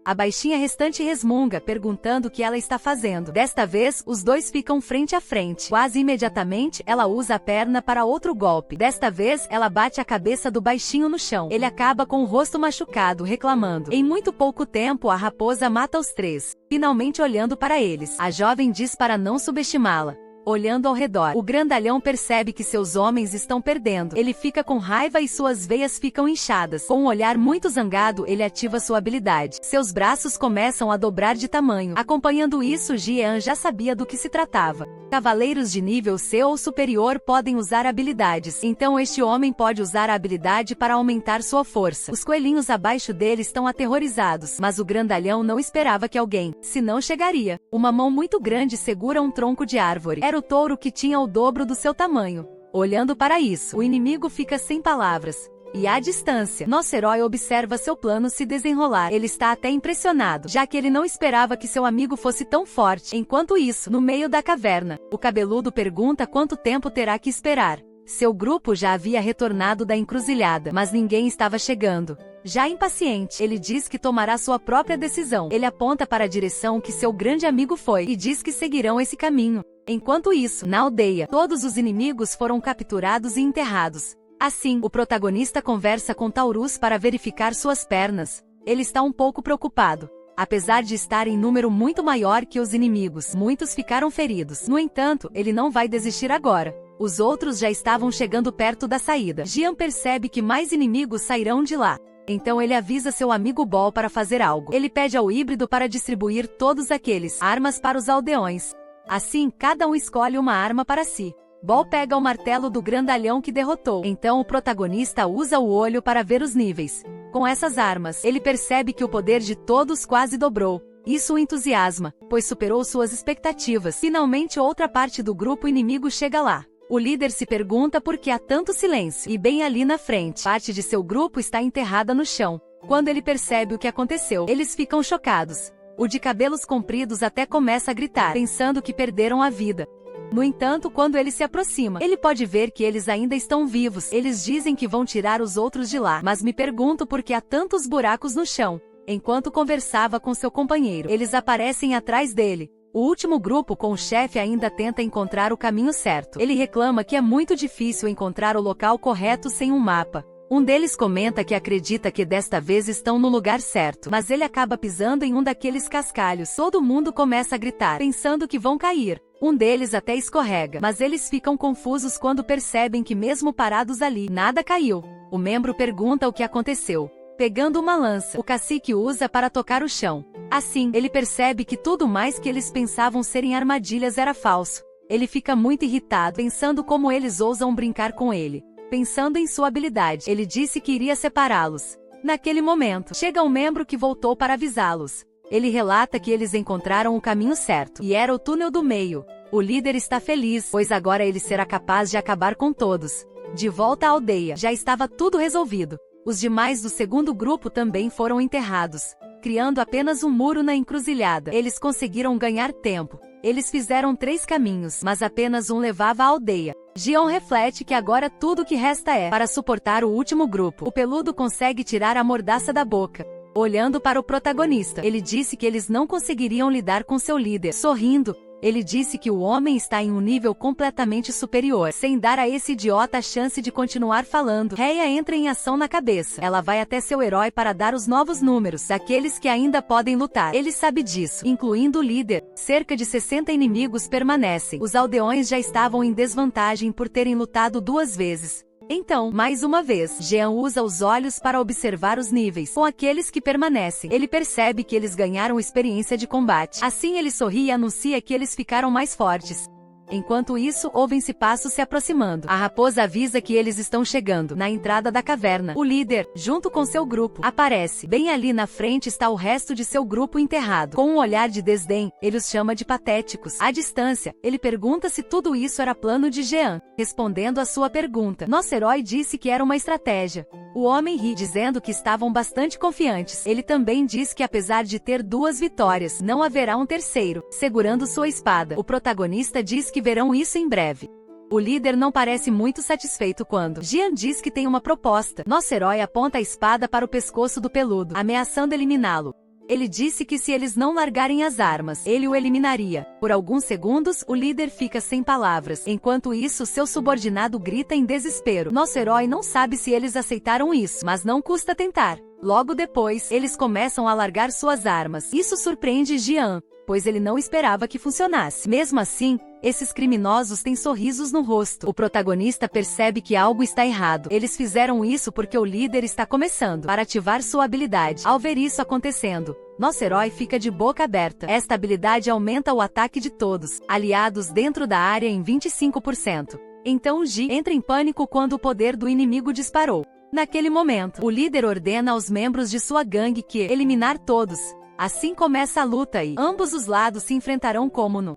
A baixinha restante resmunga, perguntando o que ela está fazendo. Desta vez, os 2 ficam frente a frente. Quase imediatamente, ela usa a perna para outro golpe. Desta vez, ela bate a cabeça do baixinho no chão. Ele acaba com o rosto machucado, reclamando. Em muito pouco tempo, a raposa mata os 3, finalmente olhando para eles. A jovem diz para não subestimá-la. Olhando ao redor, o grandalhão percebe que seus homens estão perdendo. Ele fica com raiva e suas veias ficam inchadas. Com um olhar muito zangado, ele ativa sua habilidade. Seus braços começam a dobrar de tamanho. Acompanhando isso, Jian já sabia do que se tratava. Cavaleiros de nível C ou superior podem usar habilidades. Então este homem pode usar a habilidade para aumentar sua força. Os coelhinhos abaixo dele estão aterrorizados, mas o grandalhão não esperava que alguém, senão chegaria. Uma mão muito grande segura um tronco de árvore. Era o touro que tinha o dobro do seu tamanho. Olhando para isso, o inimigo fica sem palavras. E à distância, nosso herói observa seu plano se desenrolar. Ele está até impressionado, já que ele não esperava que seu amigo fosse tão forte. Enquanto isso, no meio da caverna, o cabeludo pergunta quanto tempo terá que esperar. Seu grupo já havia retornado da encruzilhada, mas ninguém estava chegando. Já impaciente, ele diz que tomará sua própria decisão. Ele aponta para a direção que seu grande amigo foi e diz que seguirão esse caminho. Enquanto isso, na aldeia, todos os inimigos foram capturados e enterrados. Assim, o protagonista conversa com Taurus para verificar suas pernas. Ele está um pouco preocupado. Apesar de estar em número muito maior que os inimigos, muitos ficaram feridos. No entanto, ele não vai desistir agora. Os outros já estavam chegando perto da saída. Jian percebe que mais inimigos sairão de lá. Então ele avisa seu amigo Ball para fazer algo. Ele pede ao híbrido para distribuir todos aqueles armas para os aldeões. Assim, cada um escolhe uma arma para si. Ball pega o martelo do grandalhão que derrotou. Então o protagonista usa o olho para ver os níveis. Com essas armas, ele percebe que o poder de todos quase dobrou. Isso o entusiasma, pois superou suas expectativas. Finalmente outra parte do grupo inimigo chega lá. O líder se pergunta por que há tanto silêncio, e bem ali na frente, parte de seu grupo está enterrada no chão. Quando ele percebe o que aconteceu, eles ficam chocados. O de cabelos compridos até começa a gritar, pensando que perderam a vida. No entanto, quando ele se aproxima, ele pode ver que eles ainda estão vivos. Eles dizem que vão tirar os outros de lá, mas me pergunto por que há tantos buracos no chão. Enquanto conversava com seu companheiro, eles aparecem atrás dele. O último grupo com o chefe ainda tenta encontrar o caminho certo. Ele reclama que é muito difícil encontrar o local correto sem um mapa. Um deles comenta que acredita que desta vez estão no lugar certo, mas ele acaba pisando em um daqueles cascalhos. Todo mundo começa a gritar, pensando que vão cair. Um deles até escorrega, mas eles ficam confusos quando percebem que mesmo parados ali, nada caiu. O membro pergunta o que aconteceu. pegando uma lança. O cacique usa para tocar o chão. Assim, ele percebe que tudo mais que eles pensavam serem armadilhas era falso. Ele fica muito irritado, pensando como eles ousam brincar com ele. Pensando em sua habilidade, ele disse que iria separá-los. Naquele momento, chega um membro que voltou para avisá-los. Ele relata que eles encontraram o caminho certo, e era o túnel do meio. O líder está feliz, pois agora ele será capaz de acabar com todos. De volta à aldeia, já estava tudo resolvido. Os demais do segundo grupo também foram enterrados, criando apenas um muro na encruzilhada. Eles conseguiram ganhar tempo. Eles fizeram 3 caminhos, mas apenas um levava à aldeia. Jian reflete que agora tudo o que resta é para suportar o último grupo. O peludo consegue tirar a mordaça da boca. Olhando para o protagonista, ele disse que eles não conseguiriam lidar com seu líder. Sorrindo, ele disse que o homem está em um nível completamente superior, sem dar a esse idiota a chance de continuar falando. Rhea entra em ação na cabeça. Ela vai até seu herói para dar os novos números, daqueles que ainda podem lutar. Ele sabe disso, incluindo o líder. Cerca de 60 inimigos permanecem. Os aldeões já estavam em desvantagem por terem lutado 2 vezes. Então, mais uma vez, Jean usa os olhos para observar os níveis. Com aqueles que permanecem, ele percebe que eles ganharam experiência de combate. Assim ele sorri e anuncia que eles ficaram mais fortes. Enquanto isso, ouvem-se passos se aproximando. A raposa avisa que eles estão chegando. Na entrada da caverna, o líder, junto com seu grupo, aparece. Bem ali na frente está o resto de seu grupo enterrado. Com um olhar de desdém, ele os chama de patéticos. À distância, ele pergunta se tudo isso era plano de Jean. Respondendo à sua pergunta, nosso herói disse que era uma estratégia. O homem ri, dizendo que estavam bastante confiantes. Ele também diz que apesar de ter 2 vitórias, não haverá um terceiro. Segurando sua espada, o protagonista diz que verão isso em breve. O líder não parece muito satisfeito quando Jian diz que tem uma proposta. Nosso herói aponta a espada para o pescoço do peludo, ameaçando eliminá-lo. Ele disse que se eles não largarem as armas, ele o eliminaria. Por alguns segundos, o líder fica sem palavras. Enquanto isso, seu subordinado grita em desespero. Nosso herói não sabe se eles aceitaram isso, mas não custa tentar. Logo depois, eles começam a largar suas armas. Isso surpreende Jian, pois ele não esperava que funcionasse. Mesmo assim, esses criminosos têm sorrisos no rosto. O protagonista percebe que algo está errado. Eles fizeram isso porque o líder está começando para ativar sua habilidade. Ao ver isso acontecendo, nosso herói fica de boca aberta. Esta habilidade aumenta o ataque de todos, aliados dentro da área em 25%. Então Ji entra em pânico quando o poder do inimigo disparou. Naquele momento, o líder ordena aos membros de sua gangue que eliminar todos. Assim começa a luta e ambos os lados se enfrentarão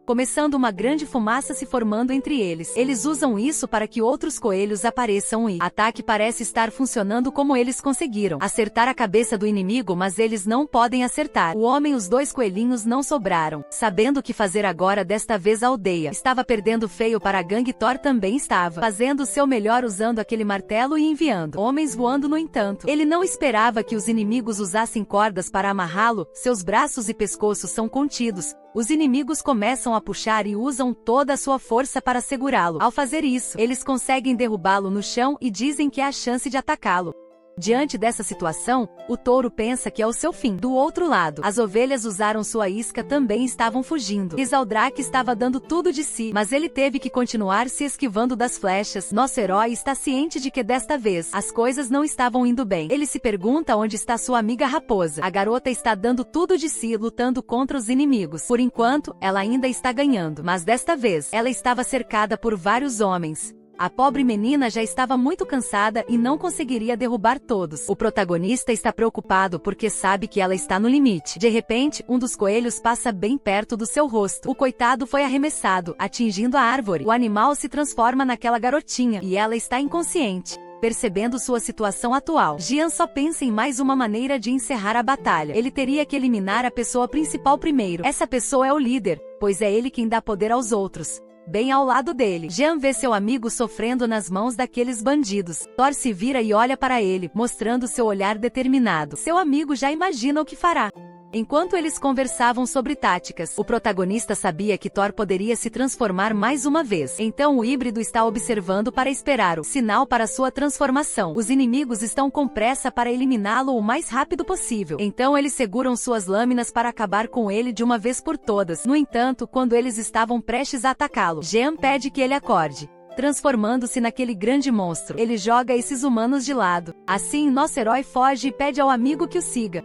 começando uma grande fumaça se formando entre eles. Eles usam isso para que outros coelhos apareçam e ataque parece estar funcionando como eles conseguiram acertar a cabeça do inimigo, mas eles não podem acertar. O homem e os 2 coelhinhos não sobraram. Sabendo o que fazer agora, desta vez a aldeia estava perdendo feio para a gangue. Thor também estava fazendo o seu melhor usando aquele martelo e enviando homens voando. No entanto, ele não esperava que os inimigos usassem cordas para amarrá-lo. Seus braços e pescoço são contidos. Os inimigos começam a puxar e usam toda a sua força para segurá-lo. Ao fazer isso, eles conseguem derrubá-lo no chão e dizem que há chance de atacá-lo. Diante dessa situação, o touro pensa que é o seu fim. Do outro lado, as ovelhas usaram sua isca também estavam fugindo. Isaldrak estava dando tudo de si, mas ele teve que continuar se esquivando das flechas. Nosso herói está ciente de que desta vez, as coisas não estavam indo bem. Ele se pergunta onde está sua amiga raposa. A garota está dando tudo de si lutando contra os inimigos. Por enquanto, ela ainda está ganhando, mas desta vez, ela estava cercada por vários homens. A pobre menina já estava muito cansada e não conseguiria derrubar todos. O protagonista está preocupado porque sabe que ela está no limite. De repente, um dos coelhos passa bem perto do seu rosto. O coitado foi arremessado, atingindo a árvore. O animal se transforma naquela garotinha e ela está inconsciente. Percebendo sua situação atual, Jian só pensa em mais uma maneira de encerrar a batalha. Ele teria que eliminar a pessoa principal primeiro. Essa pessoa é o líder, pois é ele quem dá poder aos outros. Bem ao lado dele, Jean vê seu amigo sofrendo nas mãos daqueles bandidos. Thor se vira e olha para ele, mostrando seu olhar determinado. Seu amigo já imagina o que fará. Enquanto eles conversavam sobre táticas, o protagonista sabia que Thor poderia se transformar mais uma vez. Então o híbrido está observando para esperar o sinal para sua transformação. Os inimigos estão com pressa para eliminá-lo o mais rápido possível. Então eles seguram suas lâminas para acabar com ele de uma vez por todas. No entanto, quando eles estavam prestes a atacá-lo, Jean pede que ele acorde. transformando-se naquele grande monstro. Ele joga esses humanos de lado. Assim, nosso herói foge e pede ao amigo que o siga.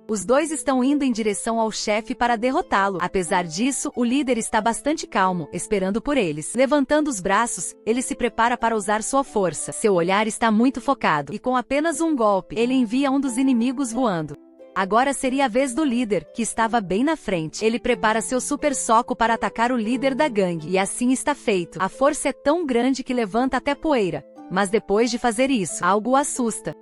Os dois estão indo em direção ao chefe para derrotá-lo. Apesar disso, o líder está bastante calmo, esperando por eles. Levantando os braços, ele se prepara para usar sua força. Seu olhar está muito focado, e com apenas um golpe, ele envia um dos inimigos voando. Agora seria a vez do líder, que estava bem na frente. Ele prepara seu super soco para atacar o líder da gangue, e assim está feito. A força é tão grande que levanta até poeira. Mas depois de fazer isso, algo o assusta.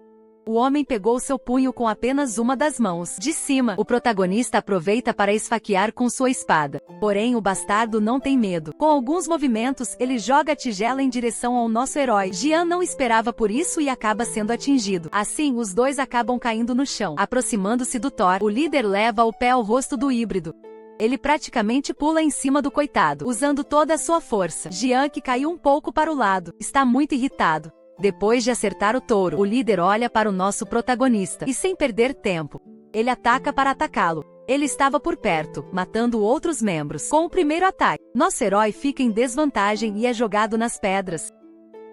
O homem pegou seu punho com apenas uma das mãos. De cima, o protagonista aproveita para esfaquear com sua espada. Porém, o bastardo não tem medo. Com alguns movimentos, ele joga a tigela em direção ao nosso herói. Jian não esperava por isso e acaba sendo atingido. Assim, os dois acabam caindo no chão. Aproximando-se do Thor, o líder leva o pé ao rosto do híbrido. Ele praticamente pula em cima do coitado, usando toda a sua força. Jian, que caiu um pouco para o lado, está muito irritado. Depois de acertar o touro, o líder olha para o nosso protagonista, e sem perder tempo, ele ataca para atacá-lo. Ele estava por perto, matando outros membros. Com o primeiro ataque, nosso herói fica em desvantagem e é jogado nas pedras.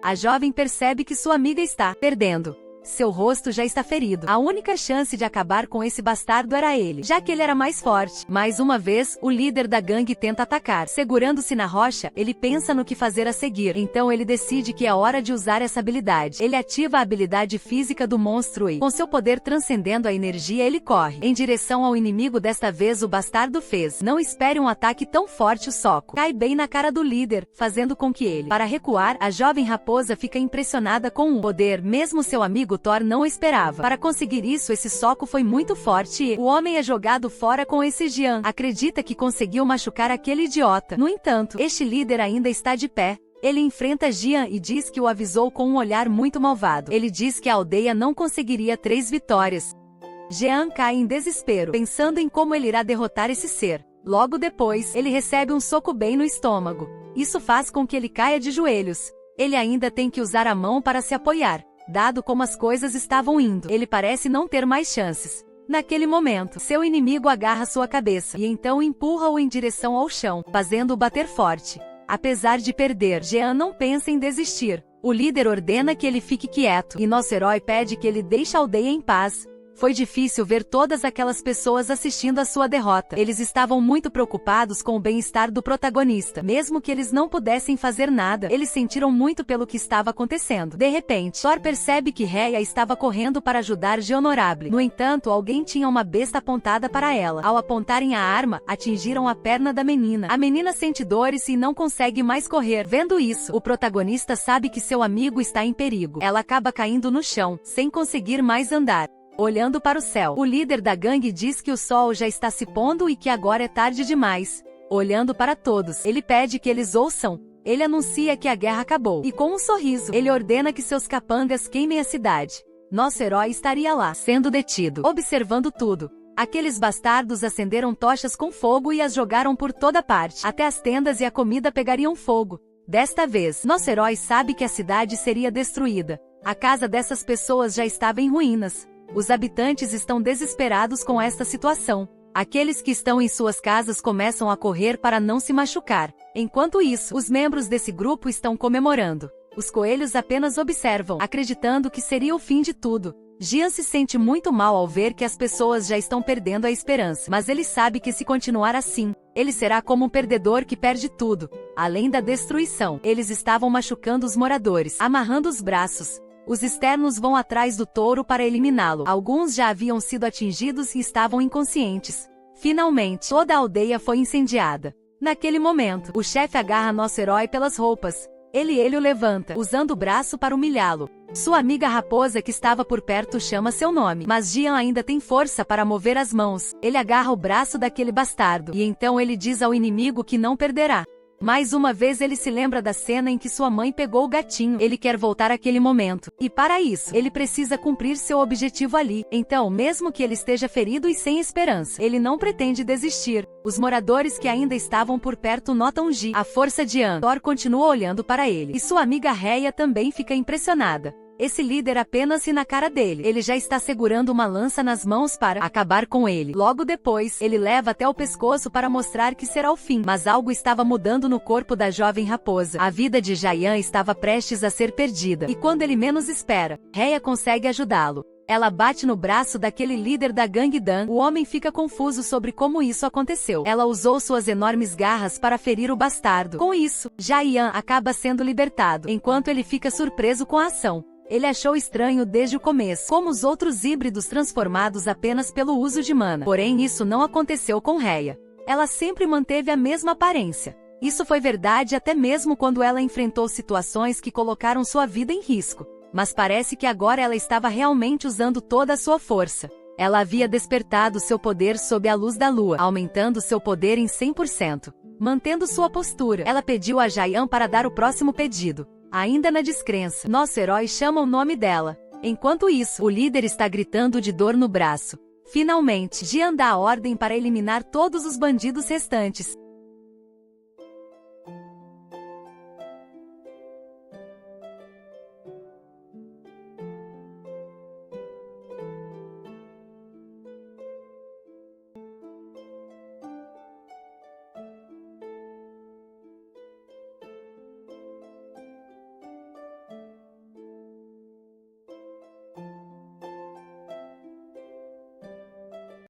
A jovem percebe que sua amiga está perdendo. Seu rosto já está ferido. A única chance de acabar com esse bastardo era ele, já que ele era mais forte. Mais uma vez, o líder da gangue tenta atacar. Segurando-se na rocha, ele pensa no que fazer a seguir. Então ele decide que é hora de usar essa habilidade. Ele ativa a habilidade física do monstro e, com seu poder transcendendo a energia, ele corre em direção ao inimigo. Desta vez o bastardo fez. Não espere um ataque tão forte. O soco cai bem na cara do líder, fazendo com que ele, para recuar, a jovem raposa fica impressionada com o poder, mesmo seu amigo Thor não esperava. Para conseguir isso, esse soco foi muito forte e o homem é jogado fora com esse Jian. Acredita que conseguiu machucar aquele idiota. No entanto, este líder ainda está de pé. Ele enfrenta Jian e diz que o avisou com um olhar muito malvado. Ele diz que a aldeia não conseguiria 3 vitórias. Jian cai em desespero, pensando em como ele irá derrotar esse ser. Logo depois, ele recebe um soco bem no estômago. Isso faz com que ele caia de joelhos. Ele ainda tem que usar a mão para se apoiar. Dado como as coisas estavam indo, ele parece não ter mais chances. Naquele momento, seu inimigo agarra sua cabeça e então empurra-o em direção ao chão, fazendo-o bater forte. Apesar de perder, Jean não pensa em desistir. O líder ordena que ele fique quieto, e nosso herói pede que ele deixe a aldeia em paz. Foi difícil ver todas aquelas pessoas assistindo a sua derrota. Eles estavam muito preocupados com o bem-estar do protagonista. Mesmo que eles não pudessem fazer nada, eles sentiram muito pelo que estava acontecendo. De repente, Thor percebe que Rhea estava correndo para ajudar Jehonorable. No entanto, alguém tinha uma besta apontada para ela. Ao apontarem a arma, atingiram a perna da menina. A menina sente dores e não consegue mais correr. Vendo isso, o protagonista sabe que seu amigo está em perigo. Ela acaba caindo no chão, sem conseguir mais andar. Olhando para o céu, o líder da gangue diz que o sol já está se pondo e que agora é tarde demais. Olhando para todos, ele pede que eles ouçam. Ele anuncia que a guerra acabou. E com um sorriso, ele ordena que seus capangas queimem a cidade. Nosso herói estaria lá, sendo detido, observando tudo. Aqueles bastardos acenderam tochas com fogo e as jogaram por toda parte. Até as tendas e a comida pegariam fogo. Desta vez, nosso herói sabe que a cidade seria destruída. A casa dessas pessoas já estava em ruínas. Os habitantes estão desesperados com esta situação. Aqueles que estão em suas casas começam a correr para não se machucar. Enquanto isso, os membros desse grupo estão comemorando. Os coelhos apenas observam, acreditando que seria o fim de tudo. Jian se sente muito mal ao ver que as pessoas já estão perdendo a esperança, mas ele sabe que se continuar assim, ele será como um perdedor que perde tudo. Além da destruição, eles estavam machucando os moradores, amarrando os braços. Os externos vão atrás do touro para eliminá-lo. Alguns já haviam sido atingidos e estavam inconscientes. Finalmente, toda a aldeia foi incendiada. Naquele momento, o chefe agarra nosso herói pelas roupas. Ele o levanta, usando o braço para humilhá-lo. Sua amiga raposa que estava por perto chama seu nome, mas Jian ainda tem força para mover as mãos. Ele agarra o braço daquele bastardo, e então ele diz ao inimigo que não perderá. Mais uma vez ele se lembra da cena em que sua mãe pegou o gatinho. Ele quer voltar àquele momento. E para isso, ele precisa cumprir seu objetivo ali. Então, mesmo que ele esteja ferido e sem esperança, ele não pretende desistir. Os moradores que ainda estavam por perto notam a força de An. Thor continua olhando para ele. E sua amiga Rhea também fica impressionada. Esse líder apenas ri na cara dele. Ele já está segurando uma lança nas mãos para acabar com ele. Logo depois, ele leva até o pescoço para mostrar que será o fim. Mas algo estava mudando no corpo da jovem raposa. A vida de Jayan estava prestes a ser perdida. E quando ele menos espera, Rhea consegue ajudá-lo. Ela bate no braço daquele líder da gangue Dan. O homem fica confuso sobre como isso aconteceu. Ela usou suas enormes garras para ferir o bastardo. Com isso, Jayan acaba sendo libertado, enquanto ele fica surpreso com a ação. Ele achou estranho desde o começo, como os outros híbridos transformados apenas pelo uso de mana. Porém, isso não aconteceu com Rhea. Ela sempre manteve a mesma aparência. Isso foi verdade até mesmo quando ela enfrentou situações que colocaram sua vida em risco. Mas parece que agora ela estava realmente usando toda a sua força. Ela havia despertado seu poder sob a luz da lua, aumentando seu poder em 100%. Mantendo sua postura, ela pediu a Jayan para dar o próximo pedido. Ainda na descrença, nosso herói chama o nome dela. Enquanto isso, o líder está gritando de dor no braço. Finalmente, Jian dá a ordem para eliminar todos os bandidos restantes.